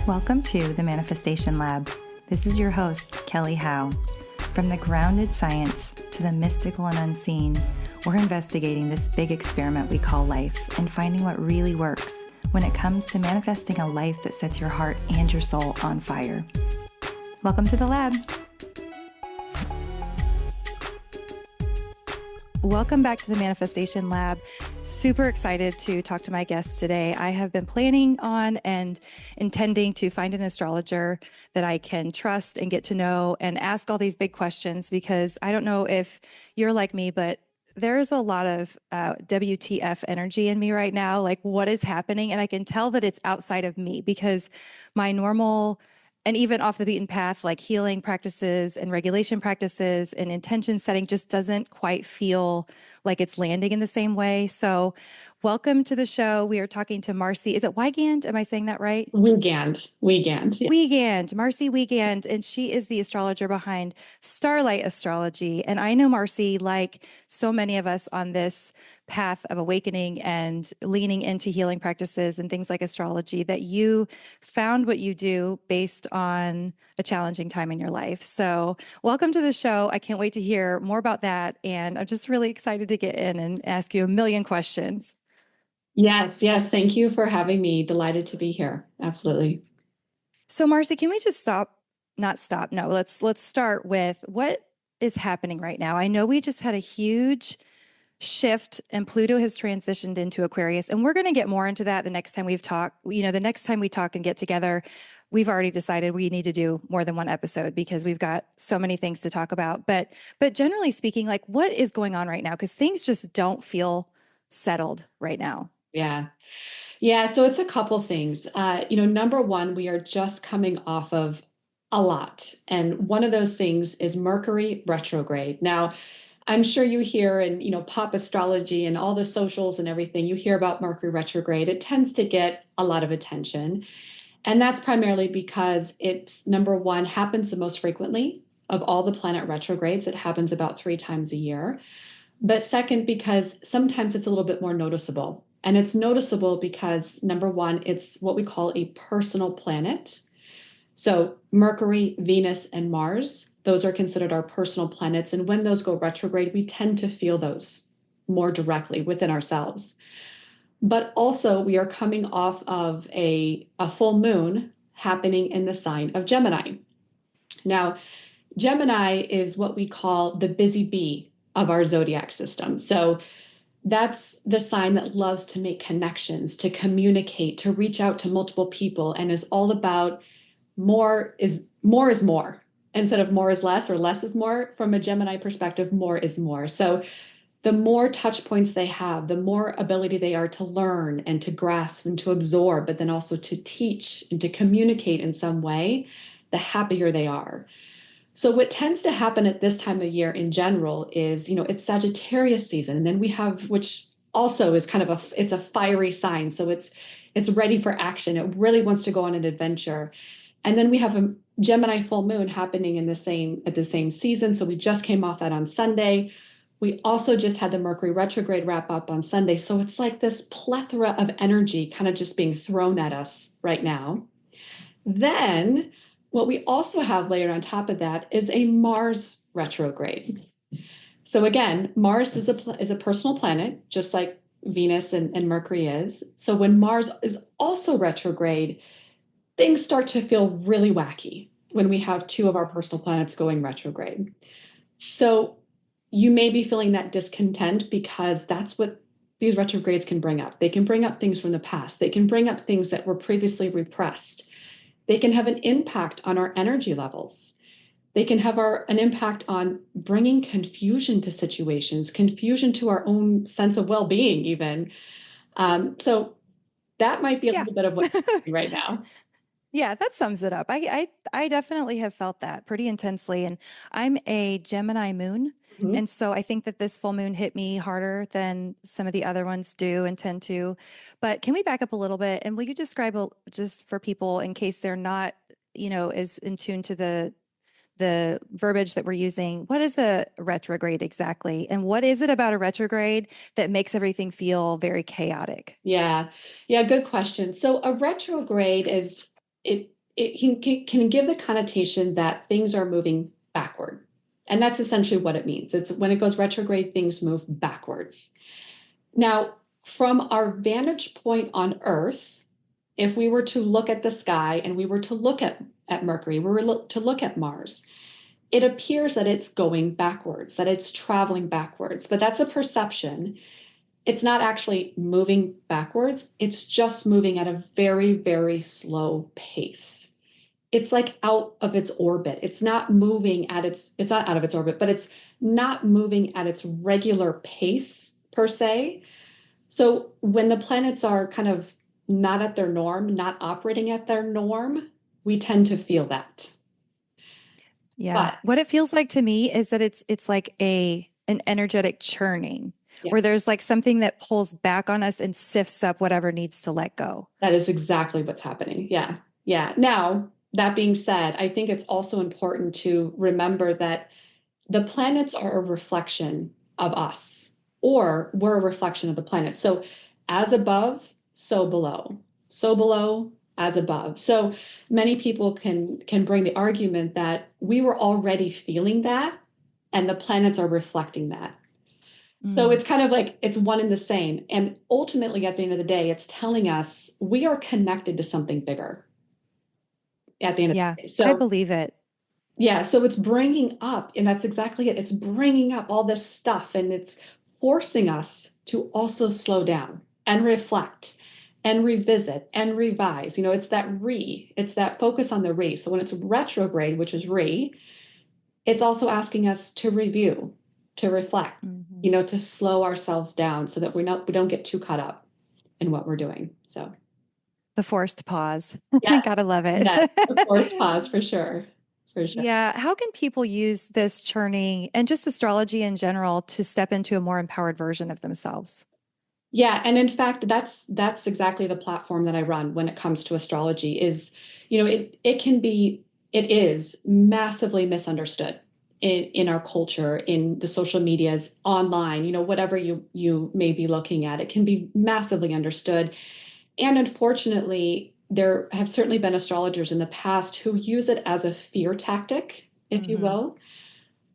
Welcome to the Manifestation Lab. This is your host, Kelly Howe. From the grounded science to the mystical and unseen, we're investigating this big experiment we call life and finding what really works when it comes to manifesting a life that sets your heart and your soul on fire. Welcome to the lab. Welcome back to the Manifestation Lab. Super excited to talk to my guests today. I have been planning on and intending to find an astrologer that I can trust and get to know and ask all these big questions, because I don't know if you're like me, but there's a lot of WTF energy in me right now. Like, what is happening? And I can tell that it's outside of me because my normal and even off the beaten path, like healing practices and regulation practices and intention setting just doesn't quite feel like it's landing in the same way. So welcome to the show. We are talking to Marci. Is it Wiegand? Am I saying that right? Wiegand. Yeah. Wiegand, Marci Wiegand, and she is the astrologer behind Starlight Astrology. And I know Marci, like so many of us on this path of awakening and leaning into healing practices and things like astrology, that you found what you do based on a challenging time in your life. So welcome to the show. I can't wait to hear more about that. And I'm just really excited to get in and ask you a million questions. Yes. Thank you for having me. Delighted to be here. Absolutely. So Marci, can we just let's start with what is happening right now. I know we just had a huge shift and Pluto has transitioned into Aquarius, and we're going to get more into that the next time we've talked. The next time we talk and get together, we've already decided we need to do more than one episode because we've got so many things to talk about. But generally speaking, like, what is going on right now? Because things just don't feel settled right now. Yeah. So it's a couple things. Number one, we are just coming off of a lot. And one of those things is Mercury retrograde. Now, I'm sure you hear in, pop astrology and all the socials and everything, you hear about Mercury retrograde. It tends to get a lot of attention. And that's primarily because it's, number one, happens the most frequently of all the planet retrogrades. It happens about 3 times a year. But second, because sometimes it's a little bit more noticeable. And it's noticeable because, number one, it's what we call a personal planet. So Mercury, Venus, and Mars, those are considered our personal planets. And when those go retrograde, we tend to feel those more directly within ourselves. But also, we are coming off of a full moon happening in the sign of Gemini. Now, Gemini is what we call the busy bee of our zodiac system. So that's the sign that loves to make connections, to communicate, to reach out to multiple people, and is all about more is more. Instead of more is less or less is more, from a Gemini perspective, more is more. So the more touch points they have, the more ability they are to learn and to grasp and to absorb, but then also to teach and to communicate in some way, the happier they are. So what tends to happen at this time of year in general is, it's Sagittarius season. And then we have, which also is kind of it's a fiery sign. So it's ready for action. It really wants to go on an adventure. And then we have a Gemini full moon happening at the same season. So we just came off that on Sunday. We also just had the Mercury retrograde wrap up on Sunday. So it's like this plethora of energy kind of just being thrown at us right now. Then what we also have layered on top of that is a Mars retrograde. So again, Mars is a personal planet, just like Venus and Mercury is. So when Mars is also retrograde, things start to feel really wacky when we have 2 of our personal planets going retrograde. So you may be feeling that discontent because that's what these retrogrades can bring up. They can bring up things from the past. They can bring up things that were previously repressed. They can have an impact on our energy levels. They can have an impact on bringing confusion to situations, confusion to our own sense of well-being even. So that might be a little bit of what's happening right now. Yeah, that sums it up. I definitely have felt that pretty intensely. And I'm a Gemini moon. Mm-hmm. And so I think that this full moon hit me harder than some of the other ones do and tend to. But can we back up a little bit? And will you describe, just for people in case they're not, as in tune to the verbiage that we're using, what is a retrograde exactly? And what is it about a retrograde that makes everything feel very chaotic? Yeah, good question. So a retrograde is it can give the connotation that things are moving backward. And that's essentially what it means. It's when it goes retrograde, things move backwards. Now, from our vantage point on Earth, if we were to look at the sky and we were to look at Mercury, we were to look at Mars, it appears that it's going backwards, that it's traveling backwards. But that's a perception. It's not actually moving backwards. It's just moving at a very, very slow pace. It's like out of its orbit. It's not out of its orbit, but it's not moving at its regular pace per se. So when the planets are kind of not at their norm, not operating at their norm, we tend to feel that. Yeah. But What it feels like to me is that it's like an energetic churning yeah, where there's like something that pulls back on us and sifts up whatever needs to let go. that is exactly what's happening. Yeah. Yeah. Now, that being said, I think it's also important to remember that the planets are a reflection of us, or we're a reflection of the planet. So, as above, so below. So below, as above. So many people can bring the argument that we were already feeling that, and the planets are reflecting that. So Mm, it's kind of like it's one and the same. And ultimately, at the end of the day, it's telling us we are connected to something bigger at the end of yeah, the day. I So believe it. yeah, so it's bringing up, and that's exactly it. It's bringing up all this stuff and it's forcing us to also slow down and reflect and revisit and revise. It's that focus on the re. So when it's retrograde, which is re, it's also asking us to review, to reflect, Mhm. to slow ourselves down so that we don't get too caught up in what we're doing. So The forced pause. yes, Gotta love it. yes, of course, pause for sure. For sure. Yeah. How can people use this churning and just astrology in general to step into a more empowered version of themselves? Yeah, and in fact, that's exactly the platform that I run when it comes to astrology is, it is massively misunderstood in our culture, in the social medias, online, whatever you may be looking at, it can be massively understood. And unfortunately, there have certainly been astrologers in the past who use it as a fear tactic, if you Hmm. will.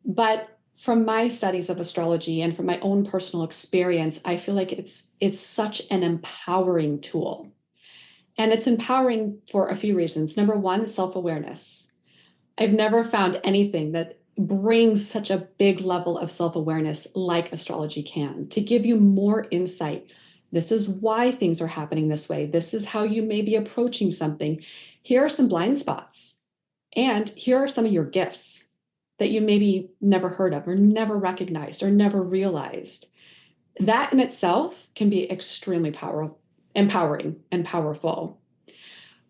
But from my studies of astrology and from my own personal experience, I feel like it's such an empowering tool. And it's empowering for a few reasons. Number one, it's self-awareness. I've never found anything that brings such a big level of self-awareness like astrology can, to give you more insight. This is why things are happening this way. This is how you may be approaching something. Here are some blind spots. And here are some of your gifts that you maybe never heard of or never recognized or never realized. That in itself can be extremely empowering and powerful.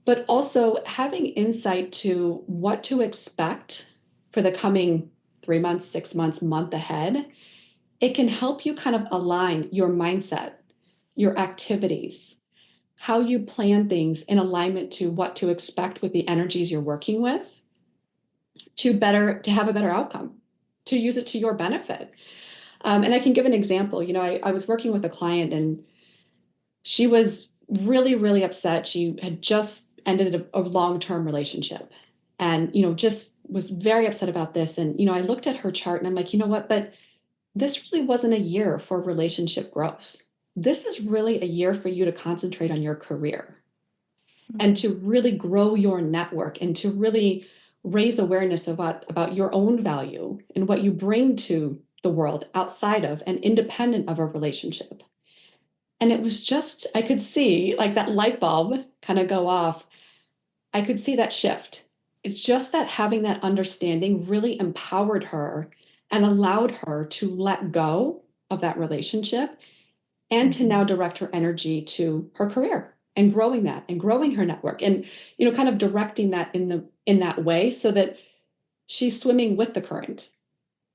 But also having insight to what to expect for the coming 3 months, 6 months, month ahead, it can help you kind of align your mindset, your activities, how you plan things in alignment to what to expect with the energies you're working with to have a better outcome, to use it to your benefit. And I can give an example. I was working with a client and she was really, really upset. She had just ended a long-term relationship and, just was very upset about this. And, I looked at her chart and I'm like, you know what? But this really wasn't a year for relationship growth. This is really a year for you to concentrate on your career and Mm. to really grow your network and to really raise awareness about your own value and what you bring to the world outside of and independent of a relationship. And it was just, I could see like that light bulb kind of go off. I could see that shift. It's just that having that understanding really empowered her and allowed her to let go of that relationship and to now Mhm. direct her energy to her career and growing that and growing her network and kind of directing that in that way so that she's swimming with the current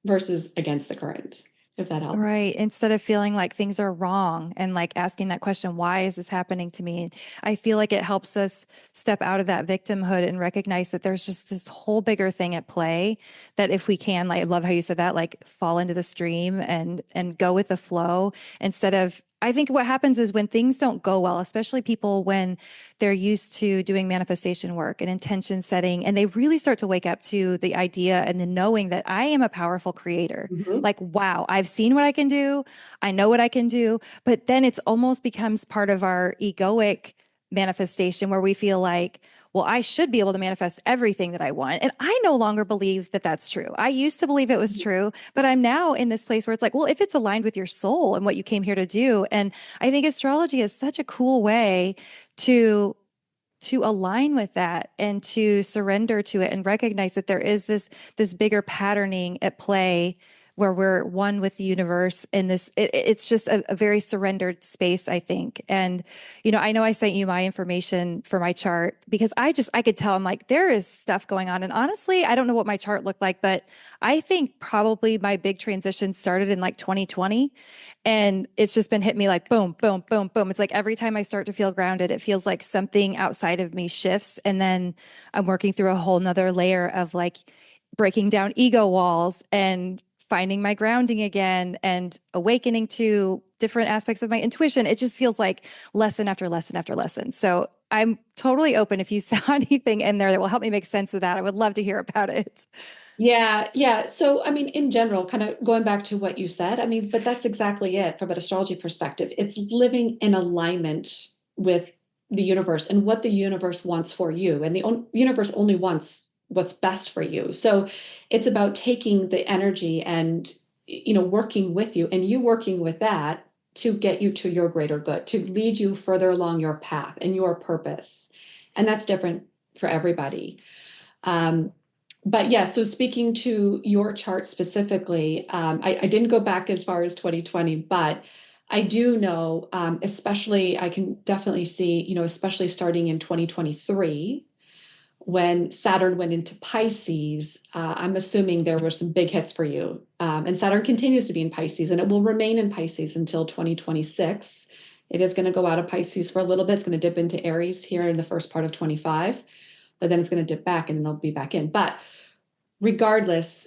versus against the current, if that helps. Right. Instead of feeling like things are wrong and like asking that question, why is this happening to me? I feel like it helps us step out of that victimhood and recognize that there's just this whole bigger thing at play that if we can, like, I love how you said that, like fall into the stream and go with the flow instead of I think what happens is when things don't go well, especially people when they're used to doing manifestation work and intention setting, and they really start to wake up to the idea and the knowing that I am a powerful creator. Mhm. Like, wow, I've seen what I can do. I know what I can do. But then it's almost becomes part of our egoic manifestation where we feel like, well, I should be able to manifest everything that I want. And I no longer believe that that's true. I used to believe it was true, but I'm now in this place where it's like, well, if it's aligned with your soul and what you came here to do. And I think astrology is such a cool way to align with that and to surrender to it and recognize that there is this bigger patterning at play where we're one with the universe and it's just a very surrendered space, I think. And I know I sent you my information for my chart because I could tell, I'm like, there is stuff going on. And honestly, I don't know what my chart looked like, but I think probably my big transition started in like 2020, and it's just been hit me like boom, boom, boom, boom. It's like every time I start to feel grounded, it feels like something outside of me shifts. And then I'm working through a whole nother layer of like breaking down ego walls and finding my grounding again and awakening to different aspects of my intuition. It just feels like lesson after lesson after lesson. So I'm totally open. If you saw anything in there that will help me make sense of that, I would love to hear about it. Yeah, yeah. So, I mean, in general, kind of going back to what you said, I mean, but that's exactly it from an astrology perspective. It's living in alignment with the universe and what the universe wants for you. And the universe only wants what's best for you. So it's about taking the energy and, working with you and you working with that to get you to your greater good, to lead you further along your path and your purpose. And that's different for everybody. Um, but yeah, so speaking to your chart specifically, I didn't go back as far as 2020, but I do know, especially I can definitely see, especially starting in 2023, when Saturn went into Pisces, I'm assuming there were some big hits for you. And Saturn continues to be in Pisces, and it will remain in Pisces until 2026. It is going to go out of Pisces for a little bit. It's going to dip into Aries here in the first part of 25, but then it's going to dip back and then it'll be back in. But regardless,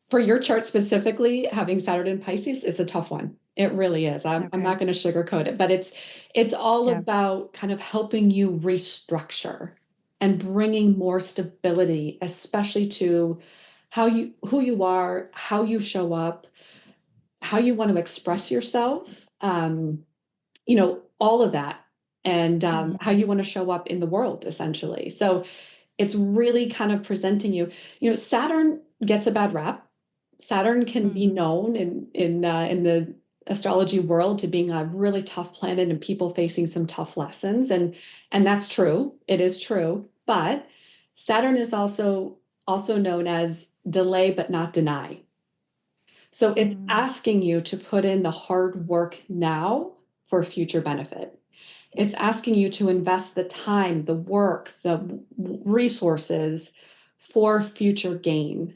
for your chart specifically, having Saturn in Pisces, it's a tough one. It really is. I'm Okay. not going to sugarcoat it, but it's all Yeah. about kind of helping you restructure and bringing more stability, especially to who you are, how you show up, how you want to express yourself, all of that, and how Mhm. you want to show up in the world, essentially. So it's really kind of presenting you. Saturn gets a bad rap. Saturn can be Mhm. known in the astrology world to being a really tough planet and people facing some tough lessons, and that's true. It is true. But Saturn is also known as delay but not deny. So it's Mm. asking you to put in the hard work now for future benefit. It's asking you to invest the time, the work, the resources for future gain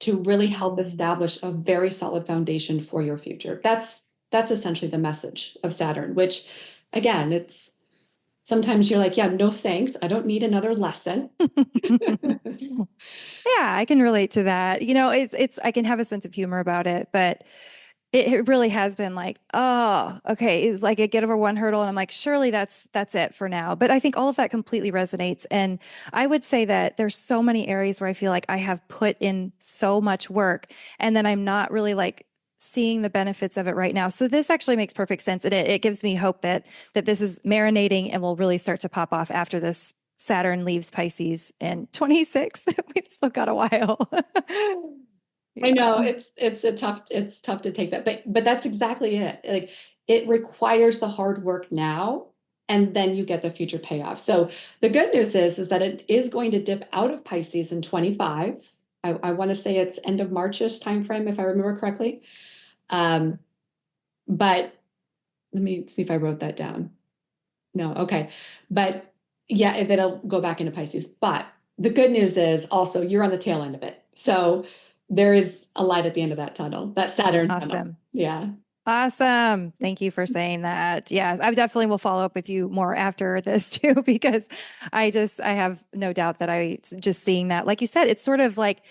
to really help Mm. establish a very solid foundation for your future. That's essentially the message of Saturn, which again, it's sometimes you're like, yeah, no thanks. I don't need another lesson. Yeah, I can relate to that. It's I can have a sense of humor about it, but it really has been like, oh, okay. It's like I get over one hurdle and I'm like, surely that's it for now. But I think all of that completely resonates. And I would say that there's so many areas where I feel like I have put in so much work and then I'm not really like seeing the benefits of it right now. So this actually makes perfect sense. And it gives me hope that this is marinating and will really start to pop off after this Saturn leaves Pisces in 26. We've still got a while. I know Yeah. it's tough to take that, but that's exactly it. Like it requires the hard work now, and then you get the future payoff. So the good news is that it is going to dip out of Pisces in 25. I want to say it's end of Marchish timeframe, if I remember correctly. Um, but let me see if I wrote that down. No, okay. But yeah, it'll go back into Pisces. But the good news is also you're on the tail end of it. So there is a light at the end of that tunnel, that Saturn tunnel. Awesome. Yeah. Awesome. Thank you for saying that. Yes, I definitely will follow up with you more after this too, because I have no doubt that I just seeing that, like you said, it's sort of like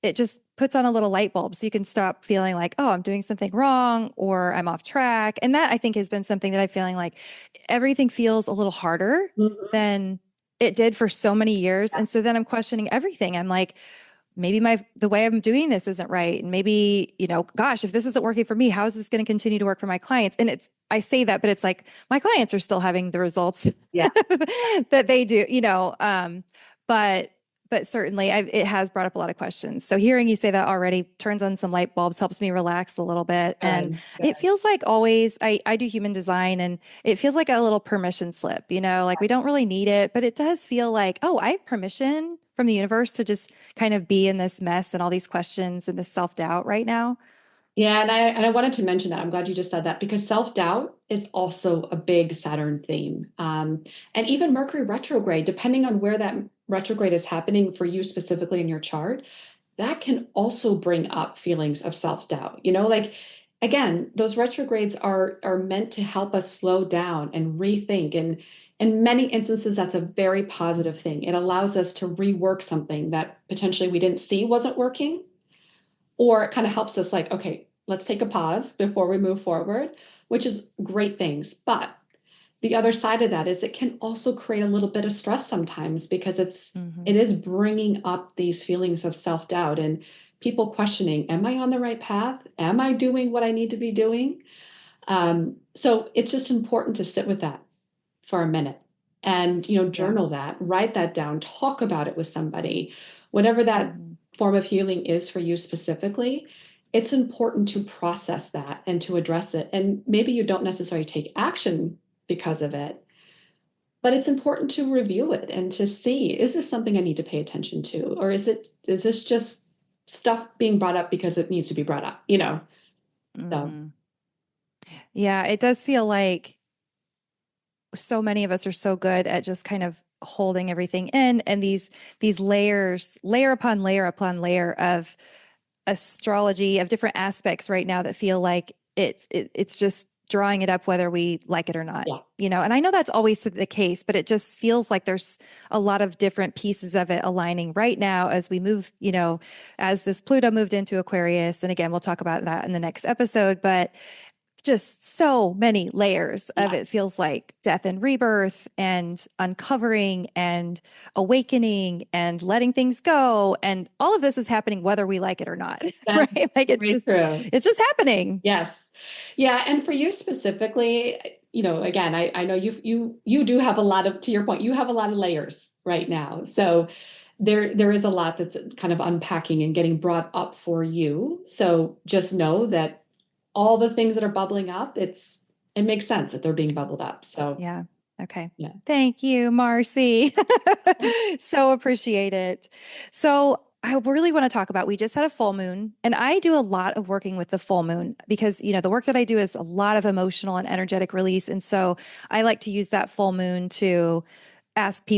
it just puts on a little light bulb so you can stop feeling like, oh, I'm doing something wrong or I'm off track. And that I think has been something that I'm feeling like everything feels a little harder Mhm. than it did for so many years. And so then I'm questioning everything. I'm like, maybe the way I'm doing this isn't right. And maybe, gosh, if this isn't working for me, how is this going to continue to work for my clients? And I say that, but it's like my clients are still having the results Yeah. that they do, but certainly it has brought up a lot of questions. So hearing you say that already turns on some light bulbs, helps me relax a little bit. And Good. it Good. feels like always I do human design and it feels like a little permission slip, like we don't really need it, but it does feel like, oh, I have permission from the universe to just kind of be in this mess and all these questions and this self-doubt right now. Yeah, and I wanted to mention that. I'm glad you just said that because self-doubt is also a big Saturn theme. And even Mercury retrograde, depending on where that retrograde is happening for you specifically in your chart, that can also bring up feelings of self-doubt. Like again, those retrogrades are meant to help us slow down and rethink. And in many instances, that's a very positive thing. It allows us to rework something that potentially we didn't see wasn't working, or it kind of helps us like, okay, let's take a pause before we move forward, which is great things. But the other side of that is it can also create a little bit of stress sometimes because it Hmm. is bringing up these feelings of self-doubt and people questioning, am I on the right path? Am I doing what I need to be doing? So it's just important to sit with that for a minute and Yeah. journal that, write that down, talk about it with somebody, whatever that Hmm. form of healing is for you specifically. It's important to process that and to address it, and maybe you don't necessarily take action because of it, but it's important to review it and to see, is this something I need to pay attention to, or is this just stuff being brought up because it needs to be brought up. So Hmm. Yeah, it does feel like so many of us are so good at just kind of holding everything in and these layers, layer upon layer of astrology of different aspects right now that feel like it's just drawing it up whether we like it or not. yeah. And I know that's always the case, but it just feels like there's a lot of different pieces of it aligning right now as we move, as this Pluto moved into Aquarius. And again, we'll talk about that in the next episode, but just so many layers of Yeah. it feels like death and rebirth and uncovering and awakening and letting things go. And all of this is happening whether we like it or not, That's right? Like very true. it's just happening. Yes. Yeah. And for you specifically, again, I know you do have a lot of, to your point, you have a lot of layers right now. So there is a lot that's kind of unpacking and getting brought up for you. So just know that all the things that are bubbling up, it makes sense that they're being bubbled up. So Yeah. Okay. yeah. Thank you, Marci. So appreciate it. So I really want to talk about, we just had a full moon and I do a lot of working with the full moon because, the work that I do is a lot of emotional and energetic release. And so I like to use that full moon to ask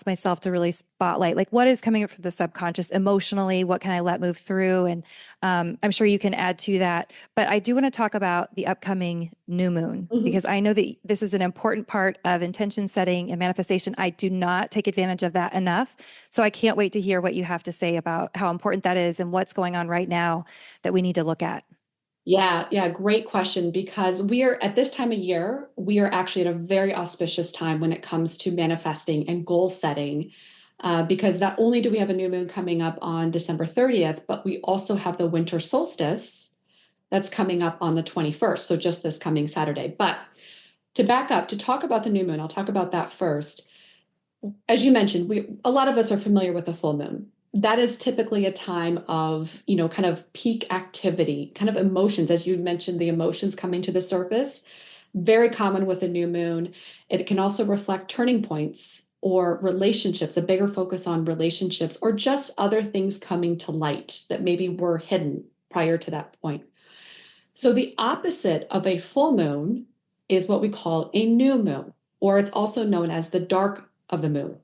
myself to really spotlight like what is coming up from the subconscious emotionally, what can I let move through? And I'm sure you can add to that. But I do want to talk about the upcoming new moon Mhm. because I know that this is an important part of intention setting and manifestation. I do not take advantage of that enough. So I can't wait to hear what you have to say about how important that is and what's going on right now that we need to look at. Yeah, yeah, great question. Because we are at this time of year, we are actually at a very auspicious time when it comes to manifesting and goal setting. Because not only do we have a new moon coming up on December 30th, but we also have the winter solstice that's coming up on the 21st. So just this coming Saturday. But to back up, to talk about the new moon, I'll talk about that first. As you mentioned, a lot of us are familiar with the full moon. That is typically a time of, kind of peak activity, kind of emotions, as you mentioned, the emotions coming to the surface. Very common with a new moon. It can also reflect turning points or relationships, a bigger focus on relationships, or just other things coming to light that maybe were hidden prior to that point. So the opposite of a full moon is what we call a new moon, or it's also known as the dark of the moon.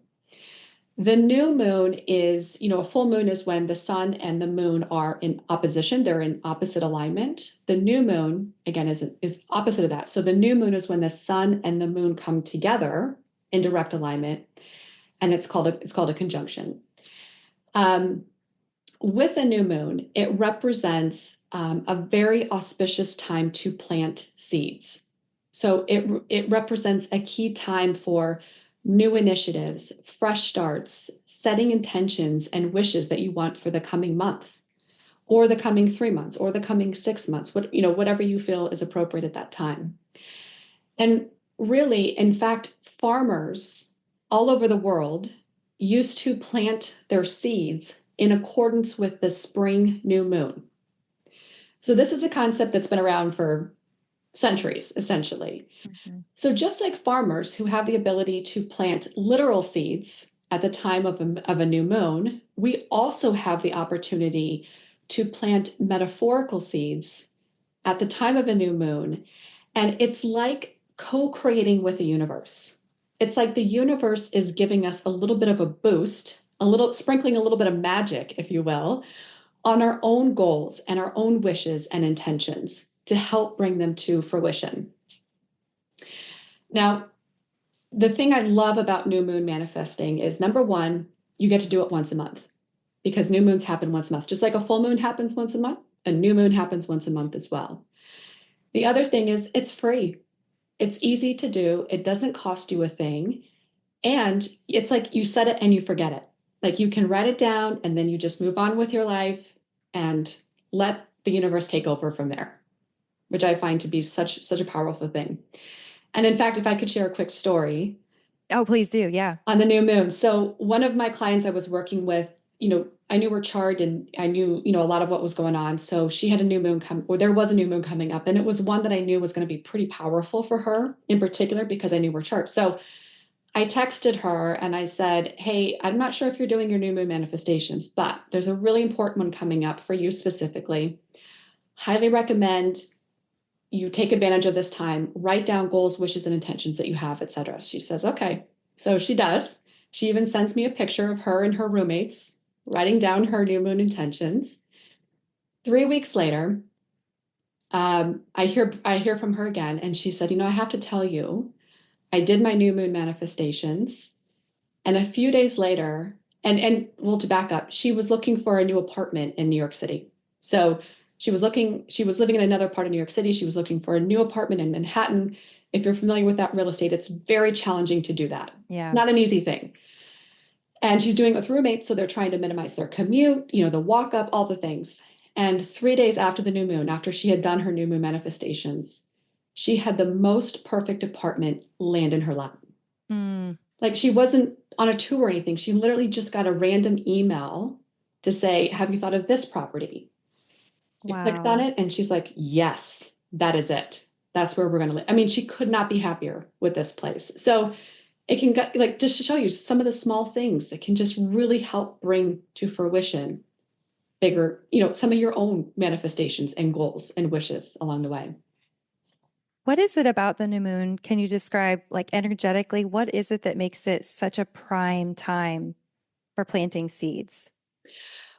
The new moon is, a full moon is when the sun and the moon are in opposition, they're in opposite alignment. The new moon, again, is opposite of that. So the new moon is when the sun and the moon come together in direct alignment, and it's called a conjunction. Um, with a new moon, it represents a very auspicious time to plant seeds. So it represents a key time for new initiatives, fresh starts, setting intentions and wishes that you want for the coming month, or the coming 3 months, or the coming 6 months, whatever you feel is appropriate at that time. And really, in fact, farmers all over the world used to plant their seeds in accordance with the spring new moon. So this is a concept that's been around for centuries, essentially. Mhm. So just like farmers who have the ability to plant literal seeds at the time of a new moon, we also have the opportunity to plant metaphorical seeds at the time of a new moon. And it's like co-creating with the universe. It's like the universe is giving us a little bit of a boost, sprinkling a little bit of magic, if you will, on our own goals and our own wishes and intentions to help bring them to fruition. Now, the thing I love about new moon manifesting is, number one, you get to do it once a month, because new moons happen once a month. Just like a full moon happens once a month, a new moon happens once a month as well. The other thing is it's free. It's easy to do. It doesn't cost you a thing. And it's like you set it and you forget it. Like you can write it down and then you just move on with your life and let the universe take over from there, which I find to be such a powerful thing. And in fact, if I could share a quick story Oh, please do. Yeah. on the new moon. So one of my clients I was working with, I knew her chart and I knew, a lot of what was going on. So she had a new moon there was a new moon coming up, and it was one that I knew was going to be pretty powerful for her in particular because I knew her chart. So I texted her and I said, hey, I'm not sure if you're doing your new moon manifestations, but there's a really important one coming up for you specifically. Highly recommend you take advantage of this time, write down goals, wishes, and intentions that you have, etc. She says, okay. So she does. She even sends me a picture of her and her roommates writing down her new moon intentions. 3 weeks later, I hear from her again, and she said, I have to tell you, I did my new moon manifestations, and a few days later, and well, to back up, she was looking for a new apartment in New York City. So she was living in another part of New York City. She was looking for a new apartment in Manhattan. If you're familiar with that real estate, it's very challenging to do that. Yeah. Not an easy thing. And she's doing it with roommates, so they're trying to minimize their commute, the walk up, all the things. And 3 days after the new moon, after she had done her new moon manifestations, she had the most perfect apartment land in her lap. Mm. Like she wasn't on a tour or anything. She literally just got a random email to say, have you thought of this property? I clicked on Wow. it and she's like, yes, that is it. That's where we're going to live. I mean, she could not be happier with this place. So it can like just to show you some of the small things that can just really help bring to fruition bigger, some of your own manifestations and goals and wishes along the way. What is it about the new moon? Can you describe, like, energetically, what is it that makes it such a prime time for planting seeds?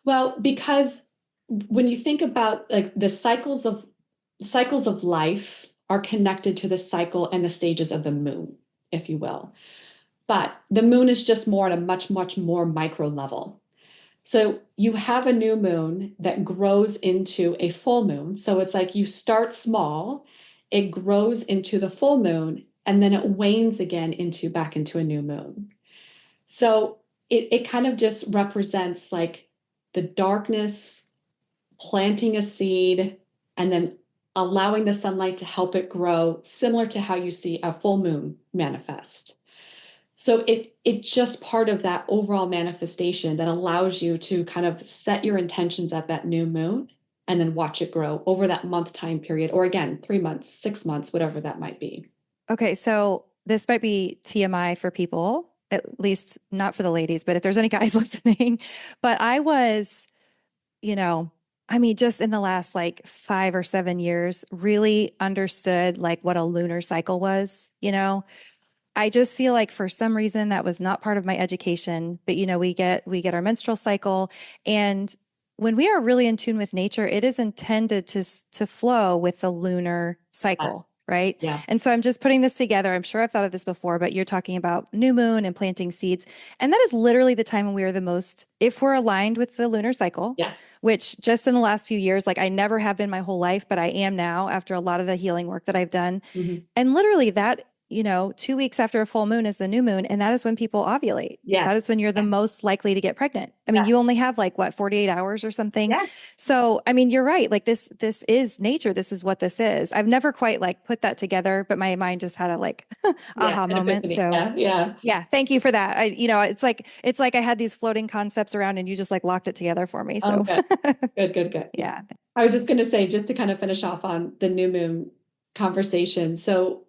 Well, because when you think about like the cycles of life are connected to the cycle and the stages of the moon, if you will. But the moon is just more at a much, much more micro level. So you have a new moon that grows into a full moon. So it's like you start small, it grows into the full moon, and then it wanes again back into a new moon. So it kind of just represents like the darkness, planting a seed, and then allowing the sunlight to help it grow, similar to how you see a full moon manifest. So it's just part of that overall manifestation that allows you to kind of set your intentions at that new moon and then watch it grow over that month time period, or again, 3 months, 6 months, whatever that might be. Okay, so this might be TMI for people, at least not for the ladies, but if there's any guys listening. But I was, you know, I mean, just in the last like 5 or 7 years, really understood like what a lunar cycle was, I just feel like for some reason that was not part of my education, but we get our menstrual cycle, and when we are really in tune with nature, it is intended to flow with the lunar cycle, right? Yeah. And so I'm just putting this together. I'm sure I've thought of this before, but you're talking about new moon and planting seeds. And that is literally the time when we are the most, if we're aligned with the lunar cycle, Yes. which just in the last few years, like I never have been my whole life, but I am now after a lot of the healing work that I've done. Mhm. And literally that, 2 weeks after a full moon is the new moon. And that is when people ovulate. Yes. That is when you're the Yes. most likely to get pregnant. I mean, Yes. you only have like what, 48 hours or something. Yes. So, I mean, you're right. Like this is nature. This is what this is. I've never quite like put that together, but my mind just had a like Yeah. aha An moment. epiphany. So Yeah. Yeah. yeah, thank you for that. It's like I had these floating concepts around and you just like locked it together for me. Oh, So good. Good, good, good. yeah. I was just going to say, just to kind of finish off on the new moon conversation. So,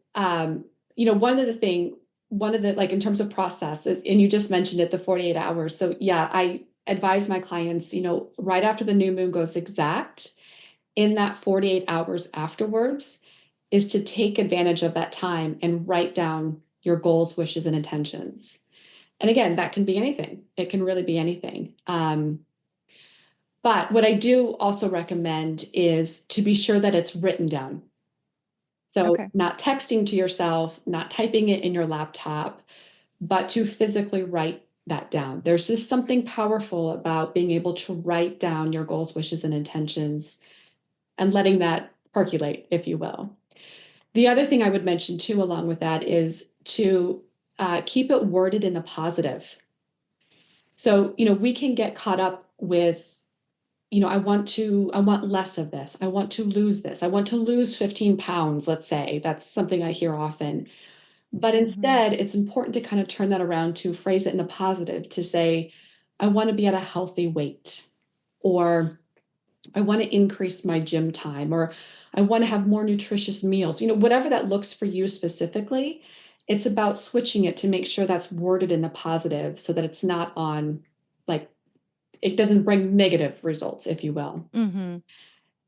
one of the, like in terms of process, and you just mentioned it, the 48 hours. So yeah, I advise my clients, right after the new moon goes exact, in that 48 hours afterwards, is to take advantage of that time and write down your goals, wishes, and intentions. And again, that can be anything. It can really be anything. But what I do also recommend is to be sure that it's written down. So Okay. not texting to yourself, not typing it in your laptop, but to physically write that down. There's just something powerful about being able to write down your goals, wishes, and intentions and letting that percolate, if you will. The other thing I would mention too, along with that, is to keep it worded in the positive. So, we can get caught up with, I want less of this. I want to lose this. I want to lose 15 pounds, let's say. That's something I hear often. But Mm-hmm. instead, it's important to kind of turn that around, to phrase it in the positive, to say, I want to be at a healthy weight, or I want to increase my gym time, or I want to have more nutritious meals. Whatever that looks for you specifically, it's about switching it to make sure that's worded in the positive so that it's not on, like, it doesn't bring negative results, if you will. Mm-hmm.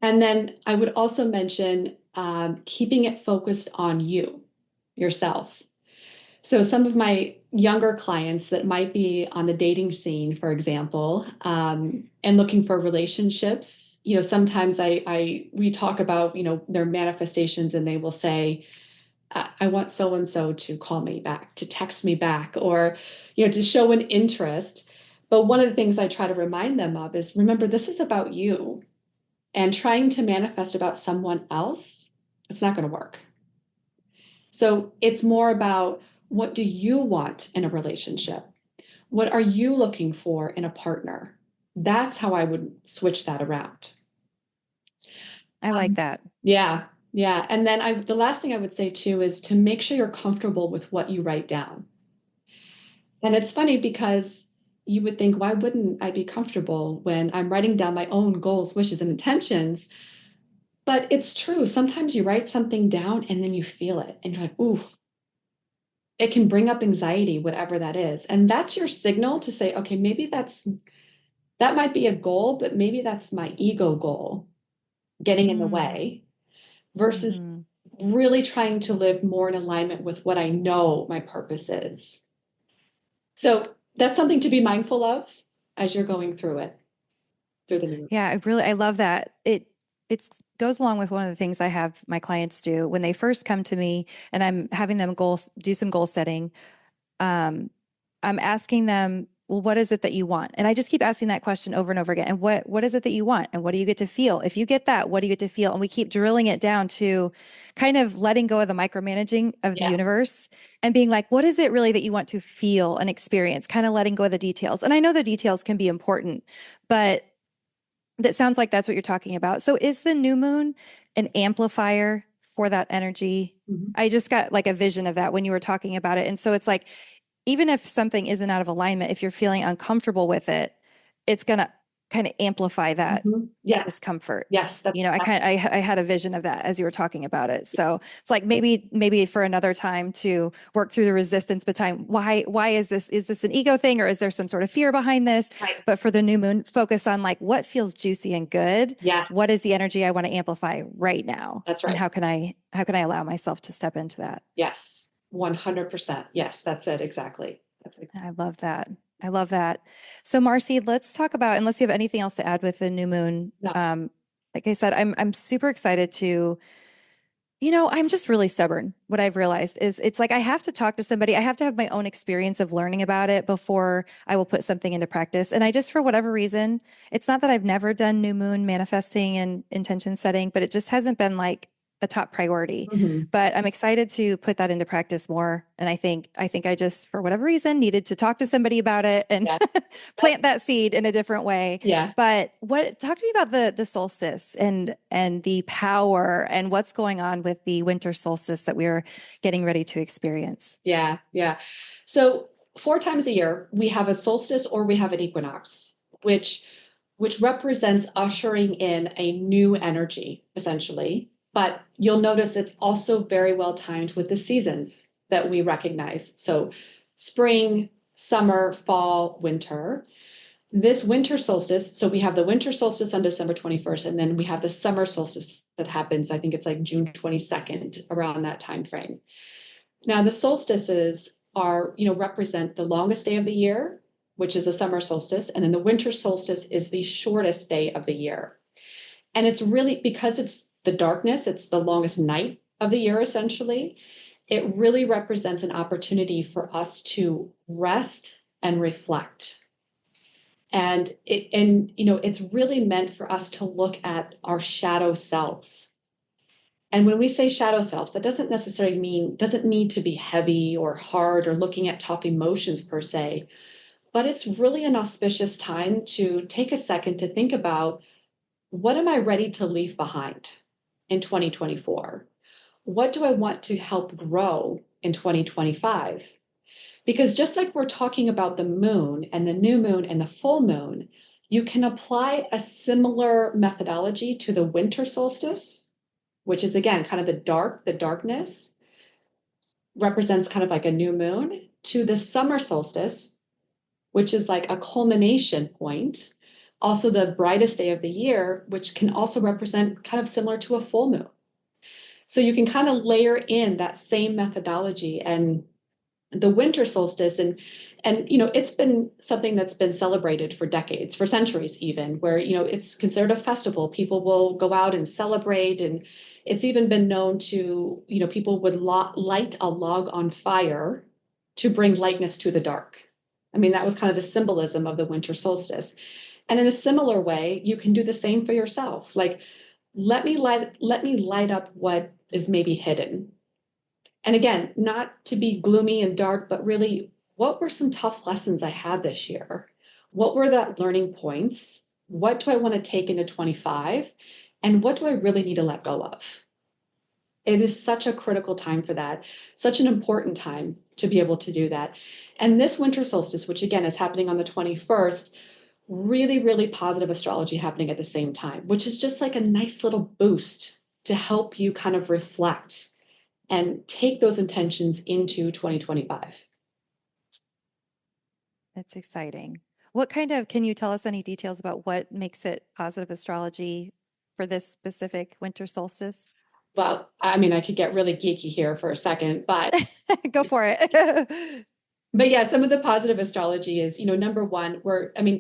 And then I would also mention keeping it focused on you, yourself. So some of my younger clients that might be on the dating scene, for example, and looking for relationships, sometimes we talk about, their manifestations, and they will say, I want so and so to call me back, to text me back, or, to show an interest. But one of the things I try to remind them of is, remember, this is about you, and trying to manifest about someone else, it's not going to work. So it's more about, what do you want in a relationship? What are you looking for in a partner? That's how I would switch that around. I like that. Yeah, yeah. And then the last thing I would say too is to make sure you're comfortable with what you write down. And it's funny because you would think, why wouldn't I be comfortable when I'm writing down my own goals, wishes, and intentions? But it's true. Sometimes you write something down and then you feel it and you're like, ooh, it can bring up anxiety, whatever that is. And that's your signal to say, okay, maybe that might be a goal, but maybe that's my ego goal getting in the way, versus Mm-hmm. really trying to live more in alignment with what I know my purpose is. So that's something to be mindful of as you're going through it, through the new. Yeah, I love that. It goes along with one of the things I have my clients do when they first come to me and I'm having them do some goal setting. Um, I'm asking them, well, what is it that you want? And I just keep asking that question over and over again. And what is it that you want? And what do you get to feel? If you get that, what do you get to feel? And we keep drilling it down to kind of letting go of the micromanaging of the Yeah. universe and being like, what is it really that you want to feel and experience? Kind of letting go of the details. And I know the details can be important, but that sounds like that's what you're talking about. So is the new moon an amplifier for that energy? Mhm. I just got like a vision of that when you were talking about it. And so it's like, even if something isn't out of alignment, if you're feeling uncomfortable with it, it's going to kind of amplify that Mhm. Yes. discomfort. Yes. That's I had a vision of that as you were talking about it. So it's like maybe for another time to work through the resistance behind why is this an ego thing, or is there some sort of fear behind this? right. But for the new moon, focus on like what feels juicy and good. Yeah, What is the energy I want to amplify right now? that's And right. how can I allow myself to step into that? Yes. 100%. Yes, that's it. Exactly. That's it. I love that. I love that. So Marci, let's talk about, unless you have anything else to add with the new moon. No. Like I said, I'm super excited to I'm just really stubborn. What I've realized is it's like I have to talk to somebody. I have to have my own experience of learning about it before I will put something into practice. And I just, for whatever reason, it's not that I've never done new moon manifesting and intention setting, but it just hasn't been like a top priority. Mhm. But I'm excited to put that into practice more. And I think I just, for whatever reason, needed to talk to somebody about it and Yeah. plant that seed in a different way. Yeah. But talk to me about the solstice and the power and what's going on with the winter solstice that we're getting ready to experience. Yeah. Yeah. So 4 times a year, we have a solstice or we have an equinox, which represents ushering in a new energy, essentially. But you'll notice it's also very well timed with the seasons that we recognize. So spring, summer, fall, winter. This winter solstice, so we have the winter solstice on December 21st, and then we have the summer solstice that happens, I think it's like June 22nd, around that time frame. Now, the solstices are, represent the longest day of the year, which is the summer solstice, and then the winter solstice is the shortest day of the year. And it's really because it's the darkness, it's the longest night of the year, essentially. It really represents an opportunity for us to rest and reflect. It's really meant for us to look at our shadow selves. And when we say shadow selves, that doesn't need to be heavy or hard or looking at tough emotions per se, but it's really an auspicious time to take a second to think about, what am I ready to leave behind in 2024? What do I want to help grow in 2025? Because just like we're talking about the moon and the new moon and the full moon, you can apply a similar methodology to the winter solstice, which is again kind of the darkness represents kind of like a new moon, to the summer solstice, which is like a culmination point, also the brightest day of the year, which can also represent kind of similar to a full moon. So you can kind of layer in that same methodology. And the winter solstice, and it's been something that's been celebrated for decades, for centuries even, where it's considered a festival. People will go out and celebrate, and it's even been known to, people would light a log on fire to bring lightness to the dark. I mean, that was kind of the symbolism of the winter solstice. And in a similar way, you can do the same for yourself. Like, let me light up what is maybe hidden. And again, not to be gloomy and dark, but really, what were some tough lessons I had this year? What were the learning points? What do I want to take into 25? And what do I really need to let go of? It is such a critical time for that, such an important time to be able to do that. And this winter solstice, which again is happening on the 21st, really, really positive astrology happening at the same time, which is just like a nice little boost to help you kind of reflect and take those intentions into 2025. That's exciting. Can you tell us any details about what makes it positive astrology for this specific winter solstice? Well, I mean, I could get really geeky here for a second, but Go for it. yeah, some of the positive astrology is, number one,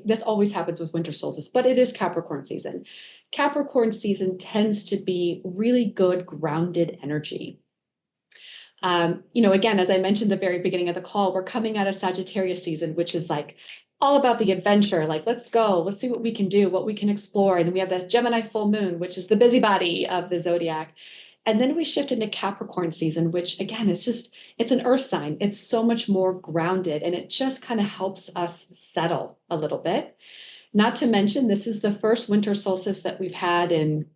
this always happens with winter solstice, but it is Capricorn season. Capricorn season tends to be really good grounded energy. Again, as I mentioned at the very beginning of the call, we're coming out of Sagittarius season, which is like all about the adventure. Like, let's go, let's see what we can do, what we can explore. And we have the Gemini full moon, which is the busybody of the zodiac. And then we shift into Capricorn season, which again it's an earth sign. It's so much more grounded, and it just kind of helps us settle a little bit. Not to mention, this is the first winter solstice that we've had in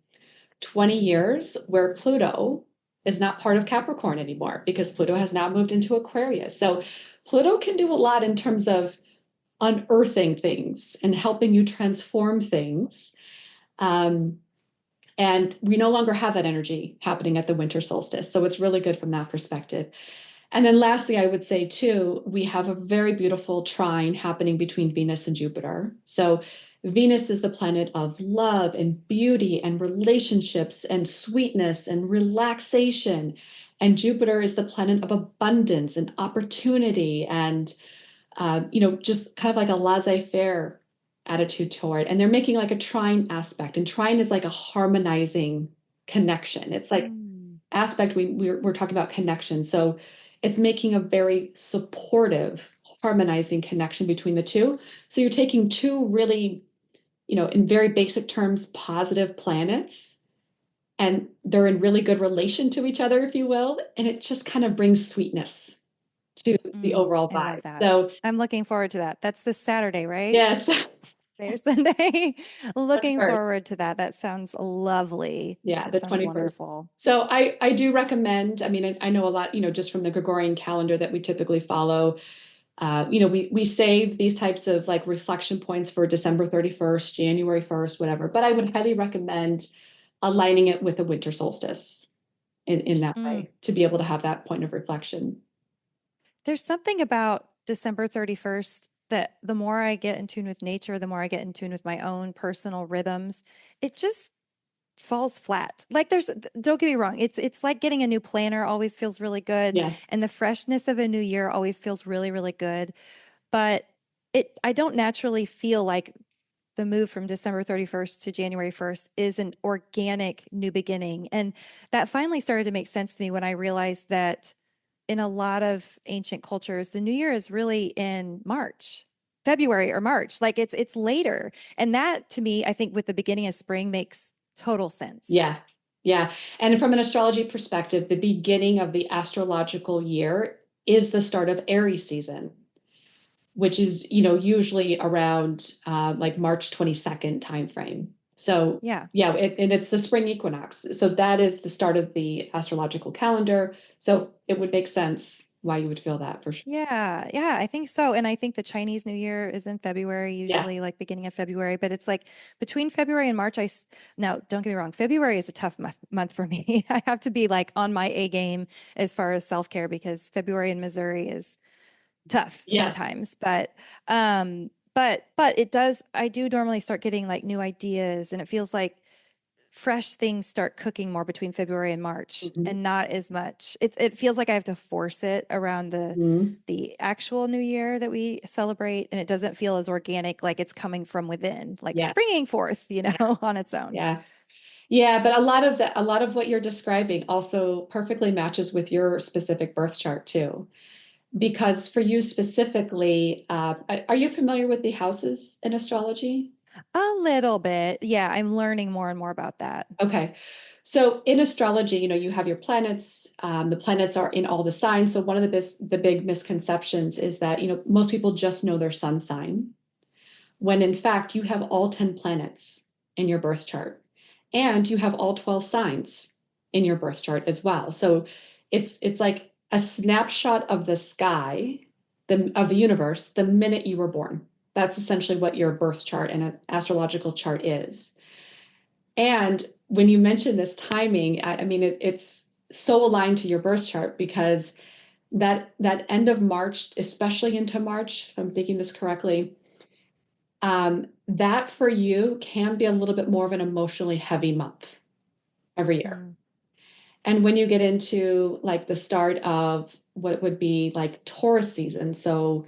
20 years where Pluto is not part of Capricorn anymore, because Pluto has now moved into Aquarius. So Pluto can do a lot in terms of unearthing things and helping you transform things. And we no longer have that energy happening at the winter solstice. So it's really good from that perspective. And then lastly, I would say too, we have a very beautiful trine happening between Venus and Jupiter. So Venus is the planet of love and beauty and relationships and sweetness and relaxation. And Jupiter is the planet of abundance and opportunity and, just kind of like a laissez-faire attitude toward. And they're making like a trine aspect. And trine is like a harmonizing connection. It's like aspect, we're talking about connection. So it's making a very supportive, harmonizing connection between the two. So you're taking two really, in very basic terms, positive planets, and they're in really good relation to each other, if you will. And it just kind of brings sweetness to the overall I love vibe. that. So, I'm looking forward to that. That's this Saturday, right? yes, There's the day. Looking 21st. forward to that. That sounds lovely. Yeah, It the sounds 21st. wonderful. So I do recommend, I mean, I know a lot, just from the Gregorian calendar that we typically follow. We save these types of like reflection points for December 31st, January 1st, whatever. But I would highly recommend aligning it with the winter solstice in that Mm. way to be able to have that point of reflection. There's something about December 31st that the more I get in tune with nature, the more I get in tune with my own personal rhythms, it just falls flat. Like don't get me wrong, it's like getting a new planner always feels really good, Yeah. and the freshness of a new year always feels really, really good. But I don't naturally feel like the move from December 31st to January 1st is an organic new beginning. And that finally started to make sense to me when I realized that in a lot of ancient cultures, the new year is really in March, February or March. Like it's later. And that to me, I think with the beginning of spring makes total sense. Yeah. Yeah. And from an astrology perspective, the beginning of the astrological year is the start of Aries season, which is, usually around like March 22nd timeframe. So Yeah. yeah, and it's the spring equinox. So that is the start of the astrological calendar. So it would make sense why you would feel that for sure. Yeah, yeah, I think so. And I think the Chinese New Year is in February, Yeah. usually like beginning of February, but it's like between February and March, now don't get me wrong, February is a tough month for me. I have to be like on my A game as far as self-care because February in Missouri is tough Yeah. sometimes. But I do normally start getting like new ideas and it feels like fresh things start cooking more between February and March Mhm. and not as much. It feels like I have to force it around Mhm. the actual new year that we celebrate and it doesn't feel as organic like it's coming from within, like Yeah. springing forth, Yeah. on its own. Yeah. Yeah, but a lot of what you're describing also perfectly matches with your specific birth chart too. Because for you specifically, are you familiar with the houses in astrology? A little bit. Yeah, I'm learning more and more about that. Okay. So in astrology, you have your planets. The planets are in all the signs. So one of the big misconceptions is that, most people just know their sun sign, when in fact you have all 10 planets in your birth chart and you have all 12 signs in your birth chart as well. So it's like a snapshot of the sky, of the universe, the minute you were born. That's essentially what your birth chart and an astrological chart is. And when you mention this timing, I mean it's so aligned to your birth chart because that end of March, especially into March, if I'm thinking this correctly, that for you can be a little bit more of an emotionally heavy month every year. Mm, And when you get into like the start of what would be like Taurus season, so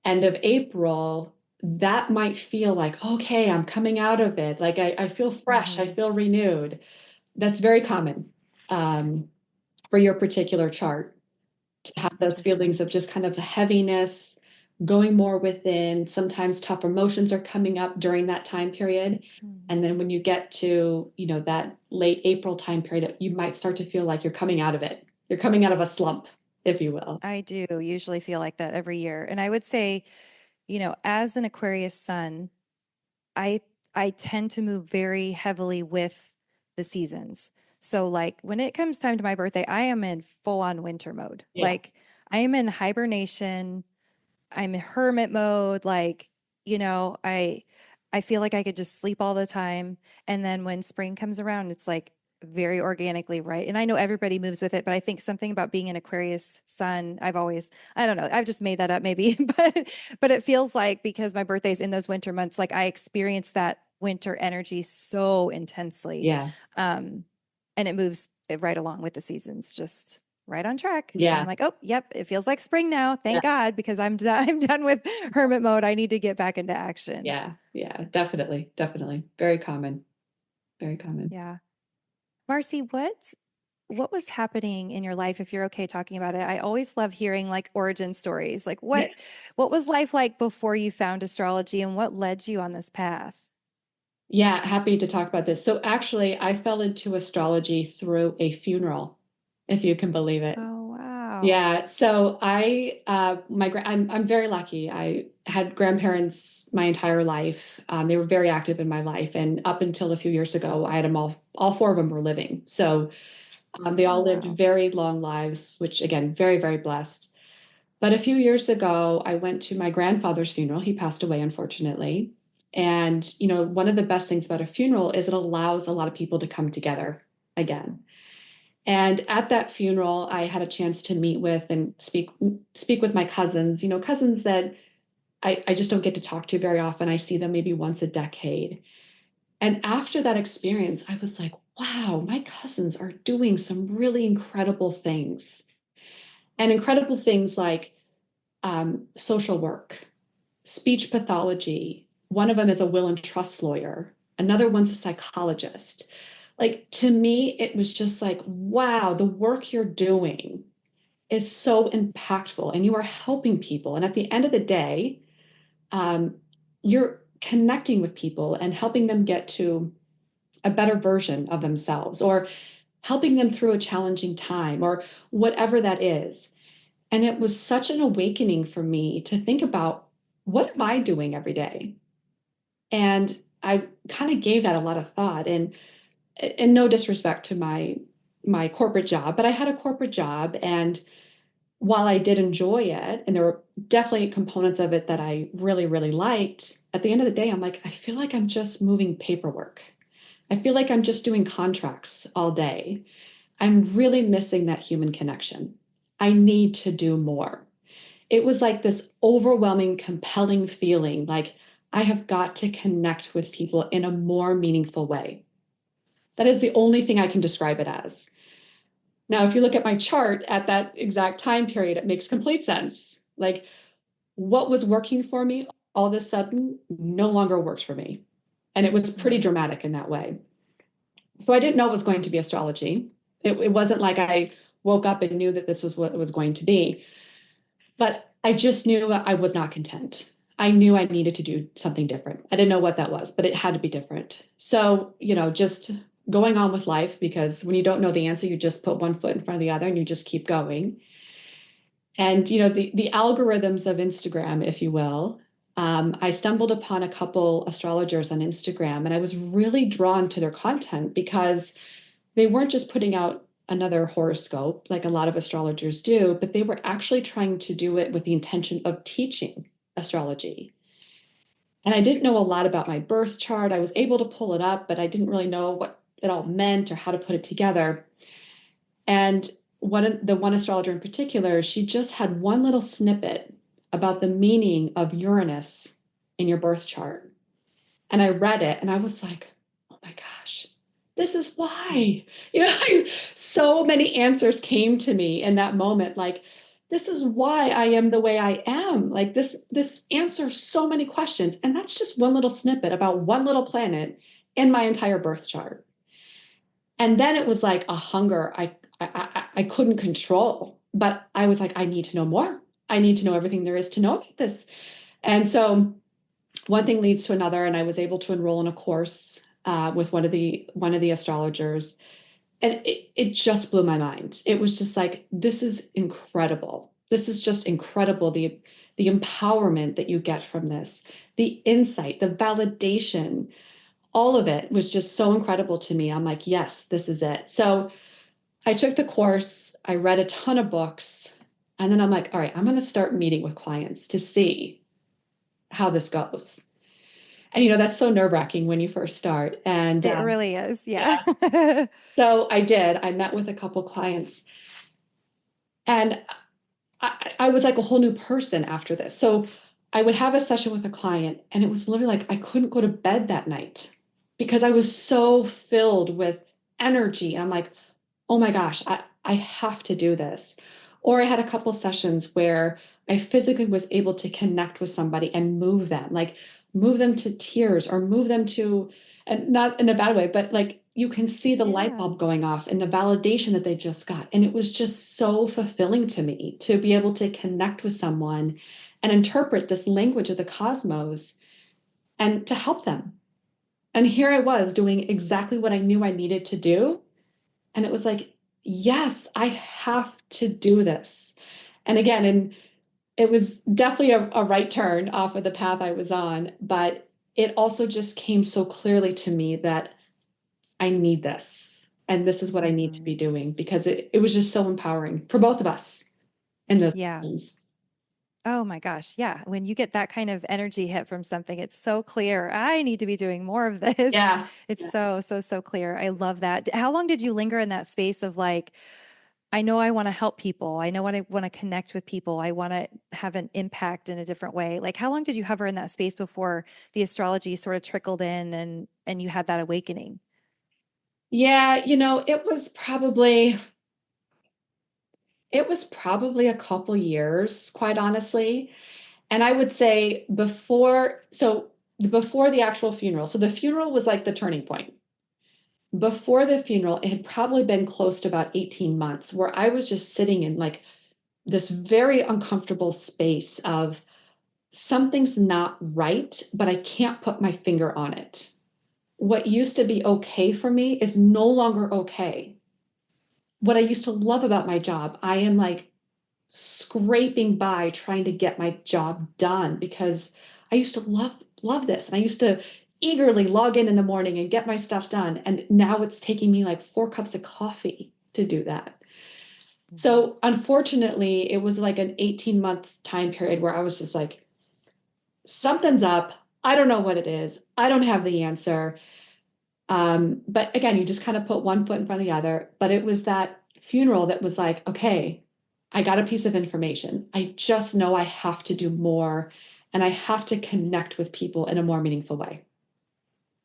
end of April, that might feel like, okay, I'm coming out of it. Like I feel fresh, I mhm. feel renewed. That's very common for your particular chart to have those Interesting. feelings of just kind of the heaviness, going more within. Sometimes tough emotions are coming up during that time period. Mhm. And then when you get to, that late April time period, you might start to feel like you're coming out of it. You're coming out of a slump, if you will. I do usually feel like that every year. And I would say, as an Aquarius sun, I I tend to move very heavily with the seasons. So like when it comes time to my birthday, I am in full on winter mode. Yeah. Like I am in hibernation. I'm in hermit mode. Like, I feel like I could just sleep all the time. And then when spring comes around, it's like very organically right. And I know everybody moves with it, but I think something about being an Aquarius sun, I don't know, I've just made that up maybe, but it feels like because my birthday's in those winter months, like I experience that winter energy so intensely. Yeah. Um, and it moves right along with the seasons, just right on track. And Yeah. I'm like, oh, yep, it feels like spring now. Yeah. Thank God, because I'm done with hermit mode. I need to get back into action. Yeah. Yeah. Definitely. Definitely. Very common. Very common. Yeah. Marci, what was happening in your life, if you're okay talking about it? I always love hearing like origin stories. Like what was life like before you found astrology and what led you on this path? Yeah, happy to talk about this. So actually, I fell into astrology through a funeral, if you can believe it. Oh, wow. Yeah, so I'm very lucky. I had grandparents my entire life. They were very active in my life, and up until a few years ago, I had them all. All four of them were living. So they Oh, all lived wow. very long lives, which again, very, very blessed. But a few years ago, I went to my grandfather's funeral. He passed away, unfortunately. And, one of the best things about a funeral is it allows a lot of people to come together again. And at that funeral, I had a chance to meet with and speak with my cousins, cousins that I just don't get to talk to very often. I see them maybe once a decade. And after that experience, I was like, wow, my cousins are doing some really incredible things. And incredible things like social work, speech pathology. One of them is a will and trust lawyer. Another one's a psychologist. Like to me, it was just like, wow, the work you're doing is so impactful and you are helping people. And at the end of the day, um, you're connecting with people and helping them get to a better version of themselves or helping them through a challenging time or whatever that is. And it was such an awakening for me to think about what am I doing every day? And I kind of gave that a lot of thought and no disrespect to my corporate job, but I had a corporate job and while I did enjoy it and there were definitely components of it that I really really liked, at the end of the day I'm like I feel like I'm just moving paperwork. I feel like I'm just doing contracts all day. I'm really missing that human connection. I need to do more. It was like this overwhelming, compelling feeling like I have got to connect with people in a more meaningful way. That is the only thing I can describe it as. Now, if you look at my chart at that exact time period, it makes complete sense. Like what was working for me all of a sudden no longer works for me. And it was pretty Mm. dramatic in that way. So I didn't know it was going to be astrology. It wasn't like I woke up and knew that this was what it was going to be. But I just knew I was not content. I knew I needed to do something different. I didn't know what that was, but it had to be different. So, just going on with life because when you don't know the answer, you just put one foot in front of the other and you just keep going. And, the algorithms of Instagram, if you will, I stumbled upon a couple astrologers on Instagram and I was really drawn to their content because they weren't just putting out another horoscope like a lot of astrologers do, but they were actually trying to do it with the intention of teaching astrology. And I didn't know a lot about my birth chart. I was able to pull it up, but I didn't really know what it all meant or how to put it together. And the one astrologer in particular, she just had one little snippet about the meaning of Uranus in your birth chart. And I read it and I was like, oh my gosh, this is why. So many answers came to me in that moment. Like, this is why I am the way I am. Like this answers so many questions. And that's just one little snippet about one little planet in my entire birth chart. And then it was like a hunger I couldn't control. But I was like, I need to know more. I need to know everything there is to know about this. And so one thing leads to another, and I was able to enroll in a course with one of the astrologers, and it just blew my mind. It was just like, this is incredible. This is just incredible. The empowerment that you get from this, the insight, the validation, all of it was just so incredible to me. I'm like, yes, this is it. So I took the course. I read a ton of books, and then I'm like, all right, I'm going to start meeting with clients to see how this goes. And that's so nerve-wracking when you first start. And It really is. Yeah. yeah, so I did. I met with a couple clients, and I was like a whole new person after this. So I would have a session with a client, and it was literally like I couldn't go to bed that night because I was so filled with energy. And I'm like, oh my gosh, I have to do this. Or I had a couple sessions where I physically was able to connect with somebody and move them, like move them to tears or move them to, and not in a bad way, but like you can see the light Yeah. bulb going off and the validation that they just got. And it was just so fulfilling to me to be able to connect with someone and interpret this language of the cosmos and to help them. And here I was doing exactly what I knew I needed to do. And it was like, yes, I have to do this. And again, and it was definitely a right turn off of the path I was on, but it also just came so clearly to me that I need this. And this is what I need to Mhm. be doing because it was just so empowering for both of us in those Yeah. things. Oh my gosh. Yeah. When you get that kind of energy hit from something, it's so clear. I need to be doing more of this. Yeah. It's so, so, so clear. I love that. How long did you linger in that space of like, I know I want to help people. I know I want to connect with people. I want to have an impact in a different way. Like how long did you hover in that space before the astrology sort of trickled in and you had that awakening? Yeah, it was probably a couple years, quite honestly. And I would say before the actual funeral. So the funeral was like the turning point. Before the funeral, it had probably been close to about 18 months where I was just sitting in like this very uncomfortable space of something's not right, but I can't put my finger on it. What used to be okay for me is no longer okay. What I used to love about my job, I am like scraping by trying to get my job done because I used to love this and I used to eagerly log in the morning and get my stuff done, and now it's taking me like 4 cups of coffee to do that. Mhm. So unfortunately it was like an 18-month time period where I was just like, something's up, I don't know what it is, I don't have the answer. But again, you just kind of put one foot in front of the other. But it was that funeral that was like, okay, I got a piece of information. I just know I have to do more and I have to connect with people in a more meaningful way.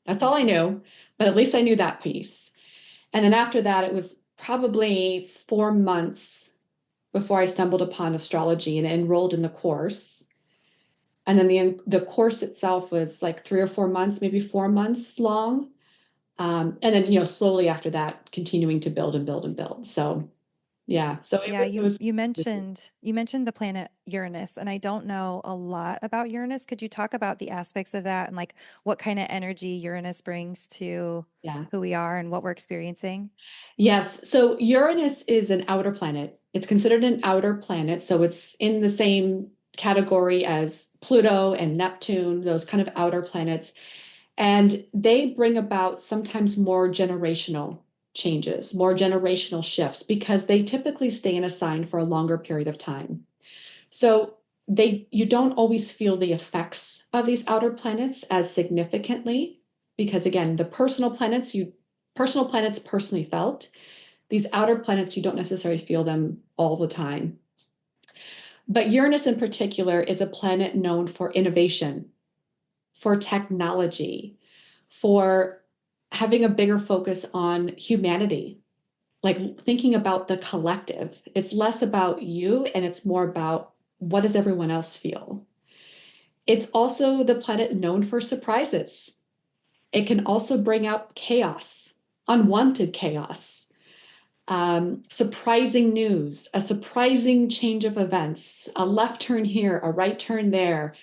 That's all I Mhm. knew, but at least I knew that piece. And then after that, it was probably 4 months before I stumbled upon astrology and enrolled in the course. And then the course itself was like 3 or 4 months, maybe 4 months long. And then, slowly after that, continuing to build and build and build. So yeah, so Yeah, it you was, you mentioned you mentioned the planet Uranus, and I don't know a lot about Uranus. Could you talk about the aspects of that and like what kind of energy Uranus brings to yeah. who we are and what we're experiencing? Yes. So Uranus is an outer planet. It's considered an outer planet. So it's in the same category as Pluto and Neptune, those kind of outer planets. And they bring about sometimes more generational changes, more generational shifts, because they typically stay in a sign for a longer period of time. So you don't always feel the effects of these outer planets as significantly because again, the personal planets personally felt. These outer planets you don't necessarily feel them all the time. But Uranus in particular is a planet known for innovation, for technology, for having a bigger focus on humanity, like thinking about the collective. It's less about you and it's more about what does everyone else feel. It's also the planet known for surprises. It can also bring out chaos, unwanted chaos, surprising news, a surprising change of events, a left turn here, a right turn there.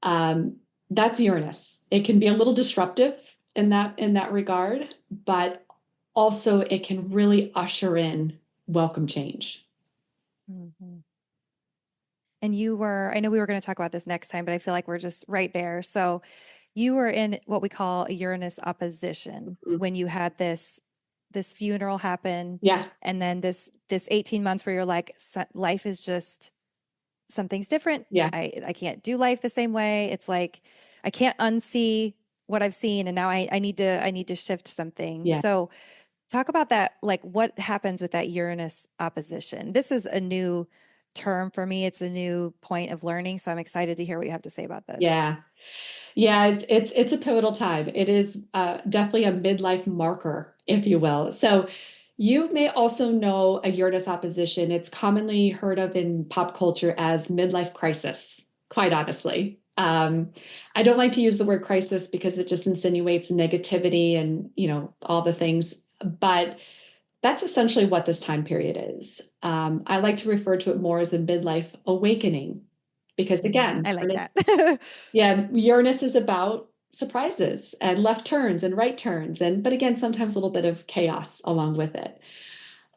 Um, that's Uranus. It can be a little disruptive in that regard, but also it can really usher in welcome change. Mhm. And I know we were going to talk about this next time, but I feel like we're just right there. So you were in what we call a Uranus opposition Mhm. when you had this funeral happen, Yeah, and then this 18 months where you're like, Life is just something's different. yeah, I can't do life the same way. It's like I can't unsee what I've seen, and now I need to shift something. yeah. So talk about that, like what happens with that Uranus opposition. This is a new term for me. It's a new point of learning. So I'm excited to hear what you have to say about this. Yeah. Yeah, it's a pivotal time. It is definitely a midlife marker, if you will. So you may also know a Uranus opposition. It's commonly heard of in pop culture as midlife crisis, quite honestly. Um, I don't like to use the word crisis because it just insinuates negativity and, all the things, but that's essentially what this time period is. I like to refer to it more as a midlife awakening because again, I like that. yeah, Uranus is about surprises and left turns and right turns, but again, sometimes a little bit of chaos along with it.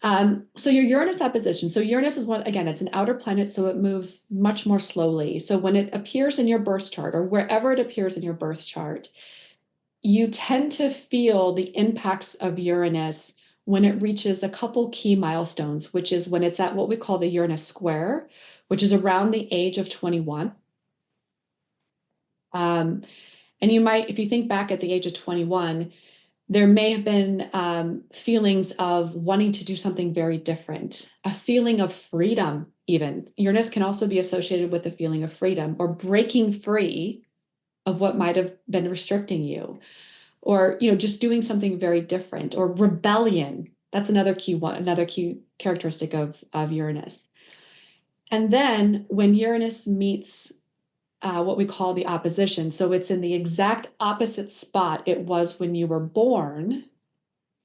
So your Uranus opposition. So Uranus is one, again, it's an outer planet, so it moves much more slowly. So when it appears in your birth chart or wherever it appears in your birth chart, you tend to feel the impacts of Uranus when it reaches a couple key milestones, which is when it's at what we call the Uranus square, which is around the age of 21. Um, and you might, if you think back at the age of 21, there may have been feelings of wanting to do something very different, a feeling of freedom, even. Uranus can also be associated with a feeling of freedom or breaking free of what might have been restricting you, or just doing something very different, or rebellion. That's another key one, another key characteristic of Uranus. And then when Uranus meets what we call the opposition. So it's in the exact opposite spot it was when you were born.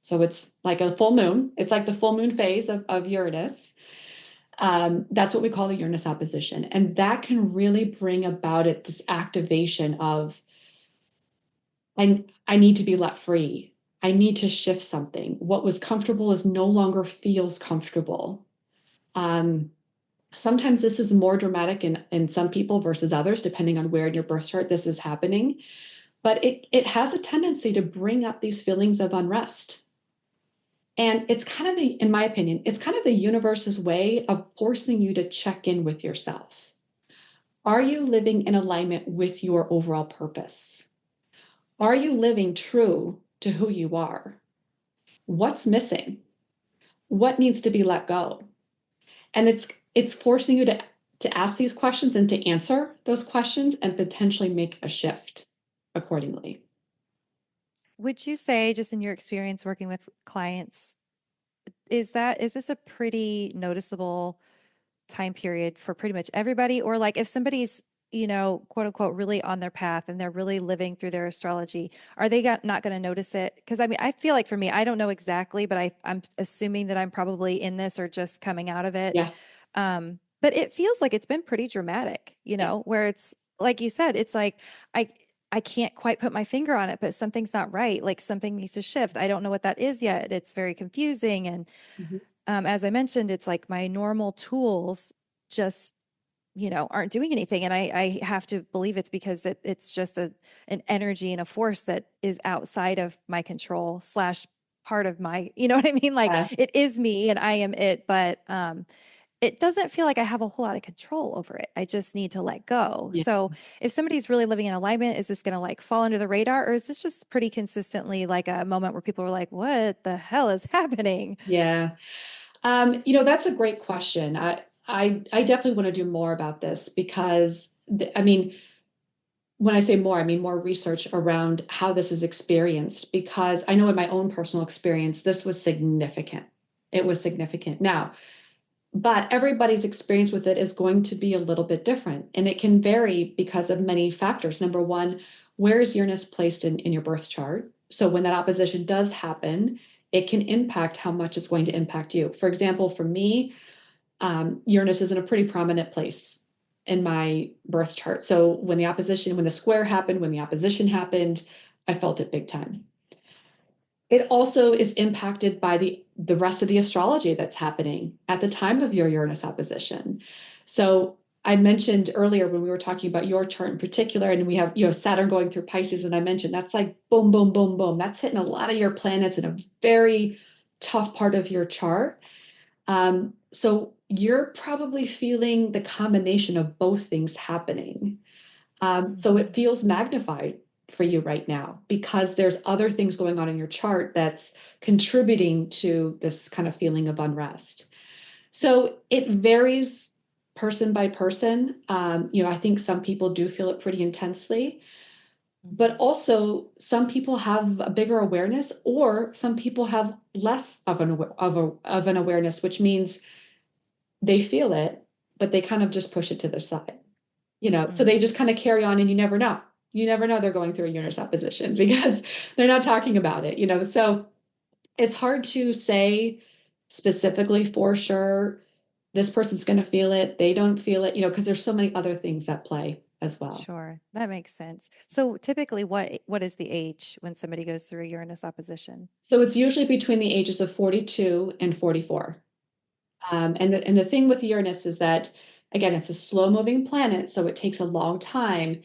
So it's like a full moon. It's like the full moon phase of Uranus. That's what we call the Uranus opposition. And that can really bring about this activation of, I need to be let free. I need to shift something. What was comfortable is no longer feels comfortable. Um, Sometimes this is more dramatic in some people versus others, depending on where in your birth chart this is happening. But it has a tendency to bring up these feelings of unrest. And it's kind of in my opinion, it's kind of the universe's way of forcing you to check in with yourself. Are you living in alignment with your overall purpose? Are you living true to who you are? What's missing? What needs to be let go? And it's forcing you to ask these questions and to answer those questions and potentially make a shift accordingly. Would you say, just in your experience working with clients, is this a pretty noticeable time period for pretty much everybody? Or like if somebody's, quote unquote, really on their path and they're really living through their astrology, are they not going to notice it? Because I mean, I feel like for me, I don't know exactly, but I'm assuming that I'm probably in this or just coming out of it. Yeah. But it feels like it's been pretty dramatic, Yeah. where it's like you said, it's like I I can't quite put my finger on it, but something's not right. Like something needs to shift. I don't know what that is yet. It's very confusing. And Mhm. as I mentioned, it's like my normal tools just, aren't doing anything. And I have to believe it's because it's just an energy and a force that is outside of my control slash part of my, you know what I mean? Like Yeah. it is me and I am it, but it doesn't feel like I have a whole lot of control over it. I just need to let go. Yeah. So if somebody's really living in alignment, is this going to like fall under the radar, or is this just pretty consistently like a moment where people are like, what the hell is happening? Yeah. That's a great question. I definitely want to do more about this because I mean, when I say more, I mean more research around how this is experienced, because I know in my own personal experience, this was significant. It was significant. Now, but everybody's experience with it is going to be a little bit different, and it can vary because of many factors. Number one, where is Uranus placed in your birth chart? So when that opposition does happen, it can impact how much it's going to impact you. For example, for me, Uranus is in a pretty prominent place in my birth chart. So when the square happened, when the opposition happened, I felt it big time. It also is impacted by the rest of the astrology that's happening at the time of your Uranus opposition. So I mentioned earlier when we were talking about your chart in particular, and we have Saturn going through Pisces, and I mentioned that's like boom, boom, boom, boom. That's hitting a lot of your planets in a very tough part of your chart. So you're probably feeling the combination of both things happening. So it Mhm. feels magnified for you right now because there's other things going on in your chart that's contributing to this kind of feeling of unrest. So it varies person by person. I think some people do feel it pretty intensely, but Mhm. also some people have a bigger awareness, or some people have less of an awareness, which means they feel it, but they kind of just push it to the side. So they just kind of carry on and you never know. You never know they're going through a Uranus opposition because they're not talking about it. So it's hard to say specifically for sure this person's going to feel it, they don't feel it, because there's so many other things at play as well. Sure, that makes sense. So typically, what is the age when somebody goes through a Uranus opposition? So it's usually between the ages of 42 and 44. And the thing with Uranus is that, again, it's a slow moving planet, so it takes a long time,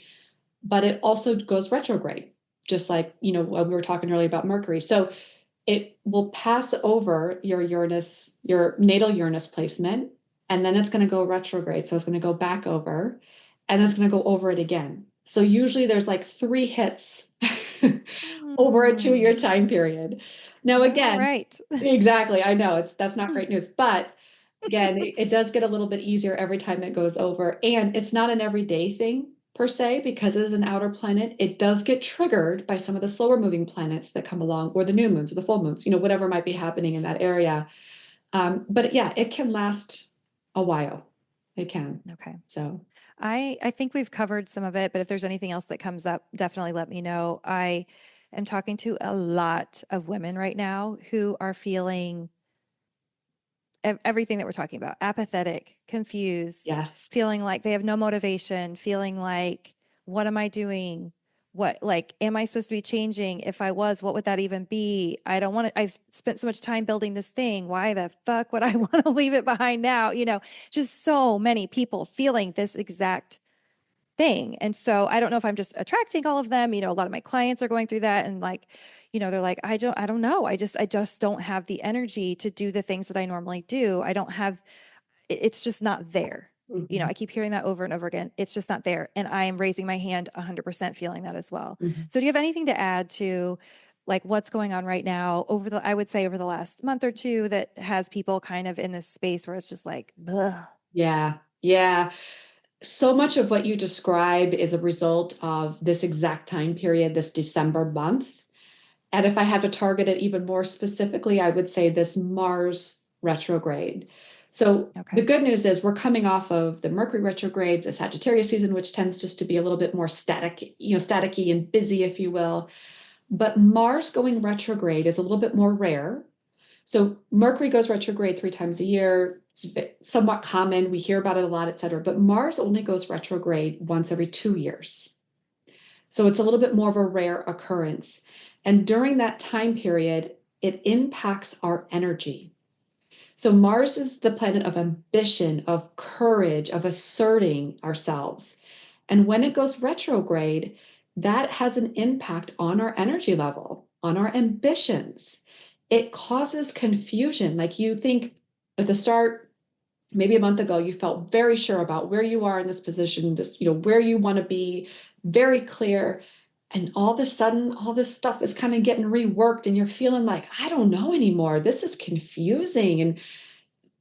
but it also goes retrograde, just like, what we were talking earlier about Mercury. So it will pass over your Uranus, your natal Uranus placement, and then it's going to go retrograde. So it's going to go back over, and then it's going to go over it again. So usually there's like 3 hits over a Hmm. 2-year time period. Now, All again, right. exactly, I know that's not great news, but again, it does get a little bit easier every time it goes over. And it's not an everyday thing per se, because it is an outer planet. It does get triggered by some of the slower moving planets that come along, or the new moons or the full moons, whatever might be happening in that area. But yeah, it can last a while. It can. Okay. So, I think we've covered some of it, but if there's anything else that comes up, definitely let me know. I am talking to a lot of women right now who are feeling everything that we're talking about, apathetic, confused, yes. feeling like they have no motivation, feeling like, what am I doing? What, like, am I supposed to be changing? If I was, what would that even be? I don't want to, I've spent so much time building this thing. Why the fuck would I want to leave it behind now? Just so many people feeling this exact thing. And so I don't know if I'm just attracting all of them. A lot of my clients are going through that, and like, they're like, I don't know. I just don't have the energy to do the things that I normally do. I don't have, it's just not there. Mhm. I keep hearing that over and over again. It's just not there. And I am raising my hand 100% feeling that as well. Mhm. So do you have anything to add to like what's going on right now I would say over the last month or two that has people kind of in this space where it's just like, ugh. Yeah. Yeah. So much of what you describe is a result of this exact time period, this December month. And if I had to target it even more specifically, I would say this Mars retrograde. So the Okay. good news is we're coming off of the Mercury retrograde, the Sagittarius season, which tends just to be a little bit more static, staticky and busy, if you will. But Mars going retrograde is a little bit more rare. So Mercury goes retrograde 3 times a year. It's somewhat common. We hear about it a lot, et cetera. But Mars only goes retrograde once every 2 years. So it's a little bit more of a rare occurrence. And during that time period, it impacts our energy. So Mars is the planet of ambition, of courage, of asserting ourselves. And when it goes retrograde, that has an impact on our energy level, on our ambitions. It causes confusion. Like you think at the start, maybe a month ago, you felt very sure about where you are in this position, where you want to be, very clear. And all of a sudden, all this stuff is kind of getting reworked, and you're feeling like, I don't know anymore. This is confusing. And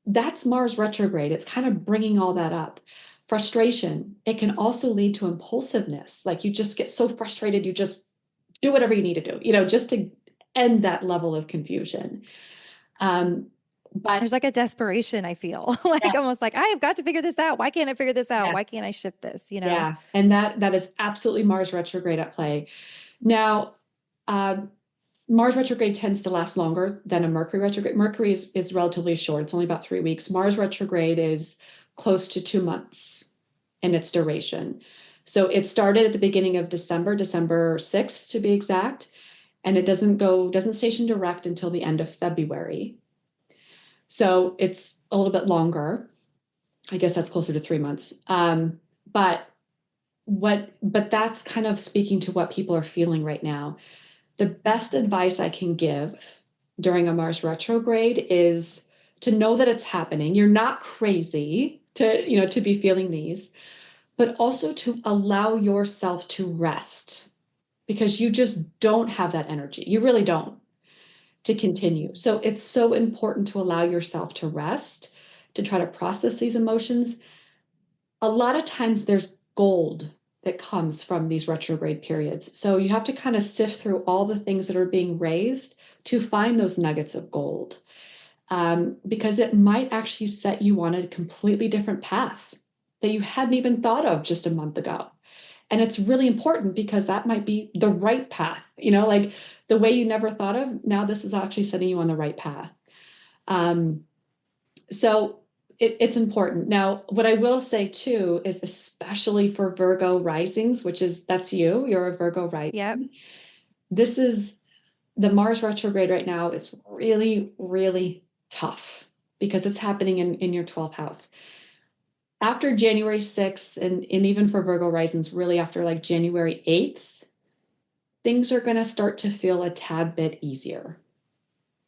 that's Mars retrograde. It's kind of bringing all that up. Frustration. It can also lead to impulsiveness. Like you just get so frustrated, you just do whatever you need to do, just to end that level of confusion. Um, but There's like a desperation, I feel like yeah, almost like I have got to figure this out. Why can't I figure this out? yeah, Why can't I shift this? yeah. And that is absolutely Mars retrograde at play. Now, uh, Mars retrograde tends to last longer than a Mercury retrograde. Mercury is relatively short. It's only about 3 weeks. Mars retrograde is close to 2 months in its duration. So it started at the beginning of December, December 6th to be exact, and it doesn't station direct until the end of February. So it's a little bit longer. I guess that's closer to 3 months. But but that's kind of speaking to what people are feeling right now. The best advice I can give during a Mars retrograde is to know that it's happening. You're not crazy to be feeling these, but also to allow yourself to rest because you just don't have that energy. You really don't to continue. So it's so important to allow yourself to rest, to try to process these emotions. A lot of times there's gold that comes from these retrograde periods. So you have to kind of sift through all the things that are being raised to find those nuggets of gold, because it might actually set you on a completely different path. that you hadn't even thought of just a month ago. And it's really important because that might be the right path, like the way you never thought of. Now, this is actually setting you on the right path. Um, so it's important. Now, what I will say too is, especially for Virgo risings, that's you, you're a Virgo Yep. rising. This is the Mars retrograde right now is really, really tough because it's happening in your 12th house. After January 6th, and even for Virgo risings, really after like January 8th, things are going to start to feel a tad bit easier.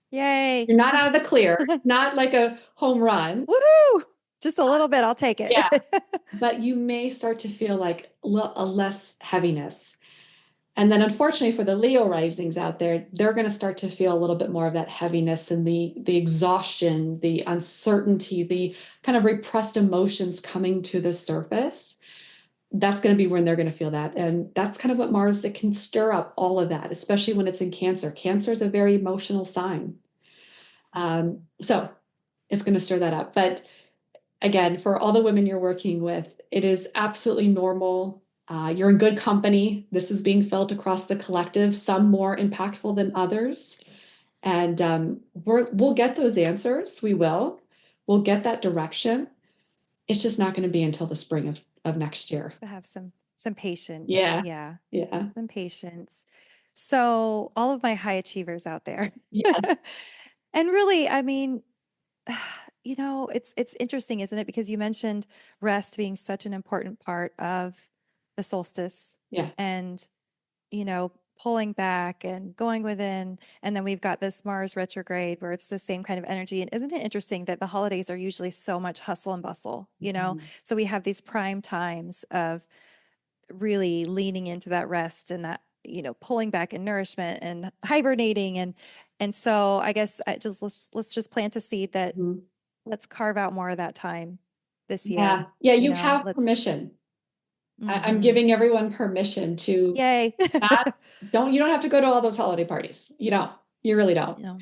Yay. You're not out of the clear, not like a home run. Woohoo! Just a little bit. I'll take it. Yeah, but you may start to feel like a less heaviness. And then unfortunately for the Leo risings out there, they're going to start to feel a little bit more of that heaviness and the exhaustion, the uncertainty, the kind of repressed emotions coming to the surface. That's going to be when they're going to feel that. And that's kind of what Mars, it can stir up all of that, especially when it's in Cancer. Cancer is a very emotional sign. So it's going to stir that up. But again, for all the women you're working with, it is absolutely normal. You're in good company. This is being felt across the collective, some more impactful than others. And we'll get those answers. We will. We'll get that direction. It's just not going to be until the spring of next year. To have some patience. Yeah. Yeah. Yeah. Some patience. So all of my high achievers out there. Yes. And really, I mean, it's interesting, isn't it? Because you mentioned rest being such an important part of the solstice Yeah. and, pulling back and going within. And then we've got this Mars retrograde where it's the same kind of energy. And isn't it interesting that the holidays are usually so much hustle and bustle, Mhm. So we have these prime times of really leaning into that rest and that, pulling back and nourishment and hibernating. And so I guess let's just plant a seed that Mhm. let's carve out more of that time this Yeah. year. Yeah. You have Let's, permission. I'm hmm giving everyone permission to yay. not, you don't have to go to all those holiday parties. You don't. You really don't. No.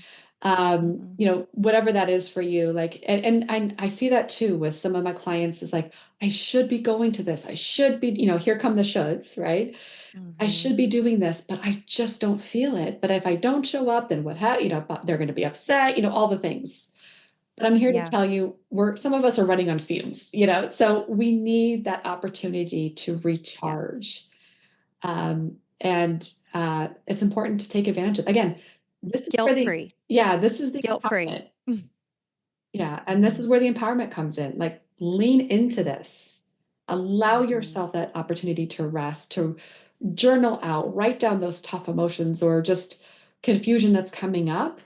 Whatever that is for you, like, and I see that too with some of my clients is like, I should be going to this. I should be, here come the shoulds, right? I Hmm should be doing this, but I just don't feel it. But if I don't show up, then they're going to be upset, all the things. But I'm here to Yeah. tell you, some of us are running on fumes, so we need that opportunity to Yeah. recharge. And it's important to take advantage of. Again, this is where Guilt free. this is the Guilt free. empowerment. Yeah, and this is where the empowerment comes in. Like, lean into this. Allow Hmm yourself that opportunity to rest, to journal out, write down those tough emotions or just confusion that's coming up,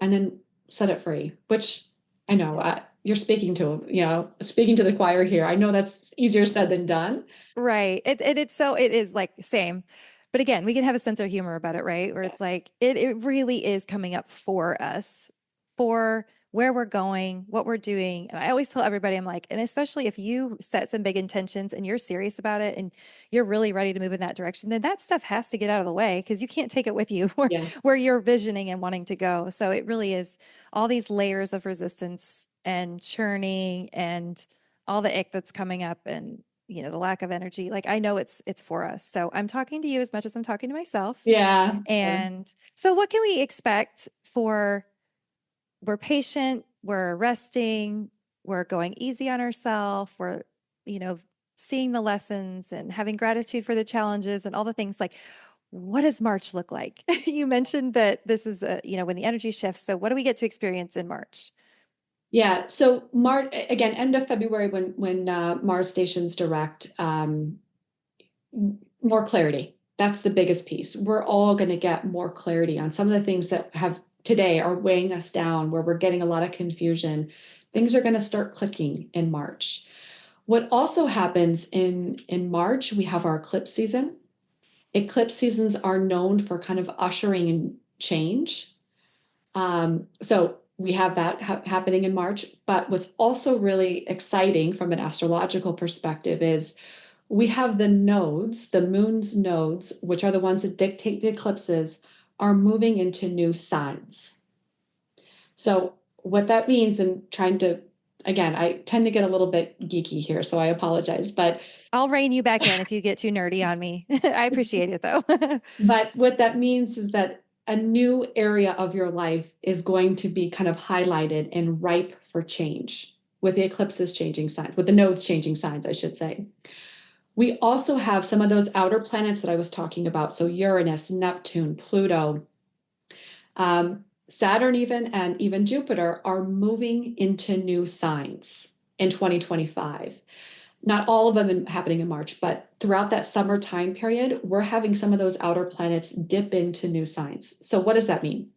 and then set it free. Which I know you're speaking to the choir here. I know that's easier said than done. Right. It is like same. But again, we can have a sense of humor about it, right? Where Yeah. it's like it really is coming up for us, for where we're going, what we're doing. And I always tell everybody, I'm like, and especially if you set some big intentions and you're serious about it and you're really ready to move in that direction, then that stuff has to get out of the way because you can't take it with you Yeah. where you're visioning and wanting to go. So it really is all these layers of resistance and churning and all the ick that's coming up and the lack of energy. Like I know it's for us. So I'm talking to you as much as I'm talking to myself. Yeah. And so what can we expect for we're patient, we're resting, we're going easy on ourselves, we're, you know, seeing the lessons and having gratitude for the challenges and all the things like what does March look like? You mentioned that this is when the energy shifts. So what do we get to experience in March? Yeah. So Mars again, end of February when Mars stations direct, more clarity. That's the biggest piece. We're all going to get more clarity on some of the things that have today are weighing us down, where we're getting a lot of confusion. Things are going to start clicking in March. What also happens in March, we have our eclipse season. Eclipse seasons are known for kind of ushering in change. So we have that happening in March. But what's also really exciting from an astrological perspective is we have the nodes, the moon's nodes, which are the ones that dictate the eclipses, are moving into new signs. So what that means, and trying to again, I tend to get a little bit geeky here, so I apologize. I'll rein you back in if you get too nerdy on me. I appreciate it though. But what that means is that a new area of your life is going to be kind of highlighted and ripe for change with the eclipses changing signs, with the nodes changing signs, I should say. We also have some of those outer planets that I was talking about. So Uranus, Neptune, Pluto, Saturn, and even Jupiter are moving into new signs in 2025. Not all of them happening in March, but throughout that summer time period, we're having some of those outer planets dip into new signs. So what does that mean?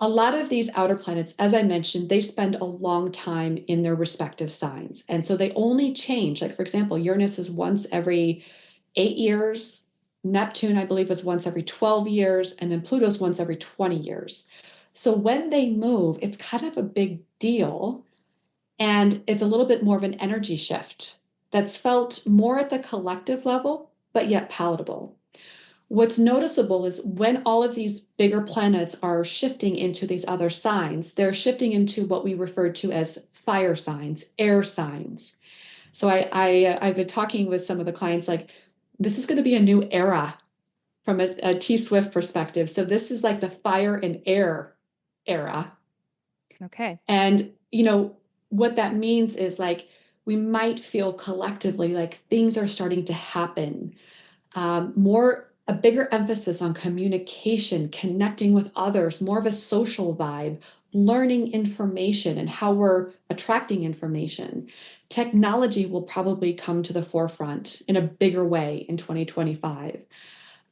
A lot of these outer planets, as I mentioned, they spend a long time in their respective signs. And so they only change. Like, for example, Uranus is once every 8 years. Neptune, I believe, is once every 12 years. And then Pluto's once every 20 years. So when they move, it's kind of a big deal. And it's a little bit more of an energy shift that's felt more at the collective level, but yet palatable. What's noticeable is when all of these bigger planets are shifting into these other signs, they're shifting into what we refer to as fire signs, air signs. So I've been talking with some of the clients like, this is going to be a new era from a T Swift perspective. So this is like the fire and air era. Okay. And, what that means is like, we might feel collectively like things are starting to happen. A bigger emphasis on communication, connecting with others, more of a social vibe, learning information and how we're attracting information. Technology will probably come to the forefront in a bigger way in 2025.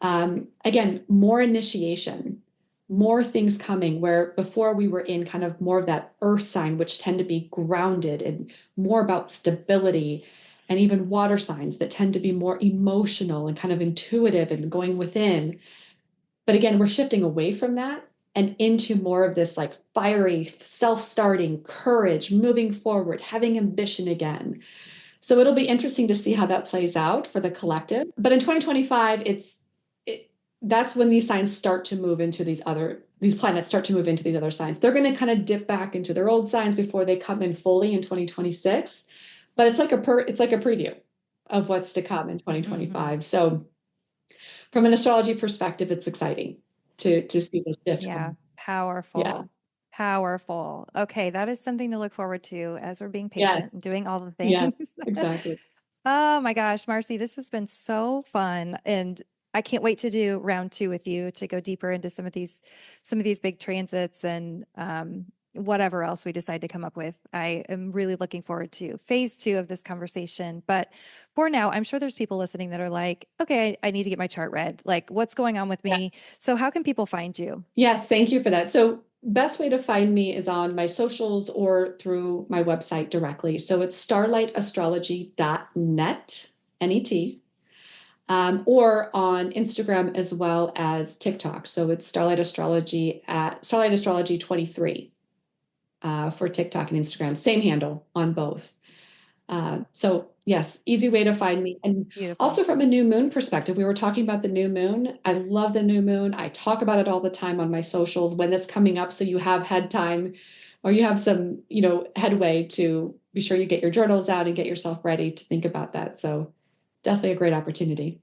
Again, more initiation, more things coming where before we were in kind of more of that earth sign, which tend to be grounded and more about stability, and even water signs that tend to be more emotional and kind of intuitive and going within. But again, we're shifting away from that and into more of this like fiery, self-starting courage, moving forward, having ambition again. So it'll be interesting to see how that plays out for the collective. But in 2025, that's when these signs start to move into these planets start to move into these other signs. They're going to kind of dip back into their old signs before they come in fully in 2026. But it's like a preview of what's to come in 2025. So from an astrology perspective, it's exciting to see the shift. Yeah. Powerful. Yeah. Powerful. Okay. That is something to look forward to as we're being Yeah. patient and doing all the Yeah. things. Exactly. Oh my gosh, Marci, this has been so fun. And I can't wait to do round 2 with you to go deeper into some of these big transits and whatever else we decide to come up with. I am really looking forward to phase 2 of this conversation. But for now, I'm sure there's people listening that are like, okay, I need to get my chart read. Like, what's going on with me? So how can people find you? Yes, thank you for that. So best way to find me is on my socials or through my website directly. So it's starlightastrology.net, N-E-T, or on Instagram as well as TikTok. So it's Starlight Astrology at Starlight Astrology 23 for TikTok and Instagram. Same handle on both. So yes, easy way to find me. And Beautiful. also from a new moon perspective, we were talking about the new moon. I love the new moon. I talk about it all the time on my socials when it's coming up. So you have head time or you have some, headway to be sure you get your journals out and get yourself ready to think about that. So definitely a great opportunity.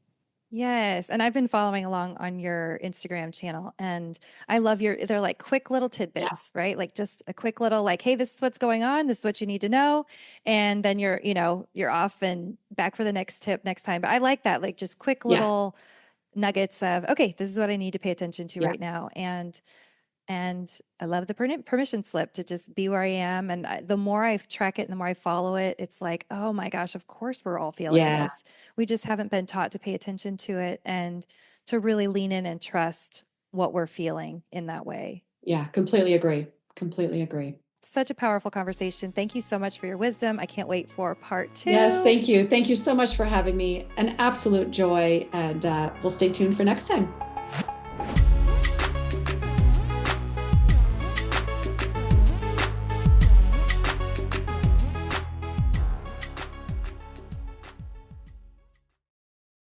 Yes. And I've been following along on your Instagram channel and I love they're like quick little tidbits, right? Like just a quick little like, hey, this is what's going on. This is what you need to know. And then you're off and back for the next tip next time. But I like that, like just quick little nuggets of, okay, this is what I need to pay attention to right now. And I love the permission slip to just be where I am. And the more I track it and the more I follow it, it's like, oh my gosh, of course we're all feeling this. We just haven't been taught to pay attention to it and to really lean in and trust what we're feeling in that way. Yeah, completely agree. Completely agree. Such a powerful conversation. Thank you so much for your wisdom. I can't wait for part 2. Yes, thank you. Thank you so much for having me. An absolute joy. And we'll stay tuned for next time.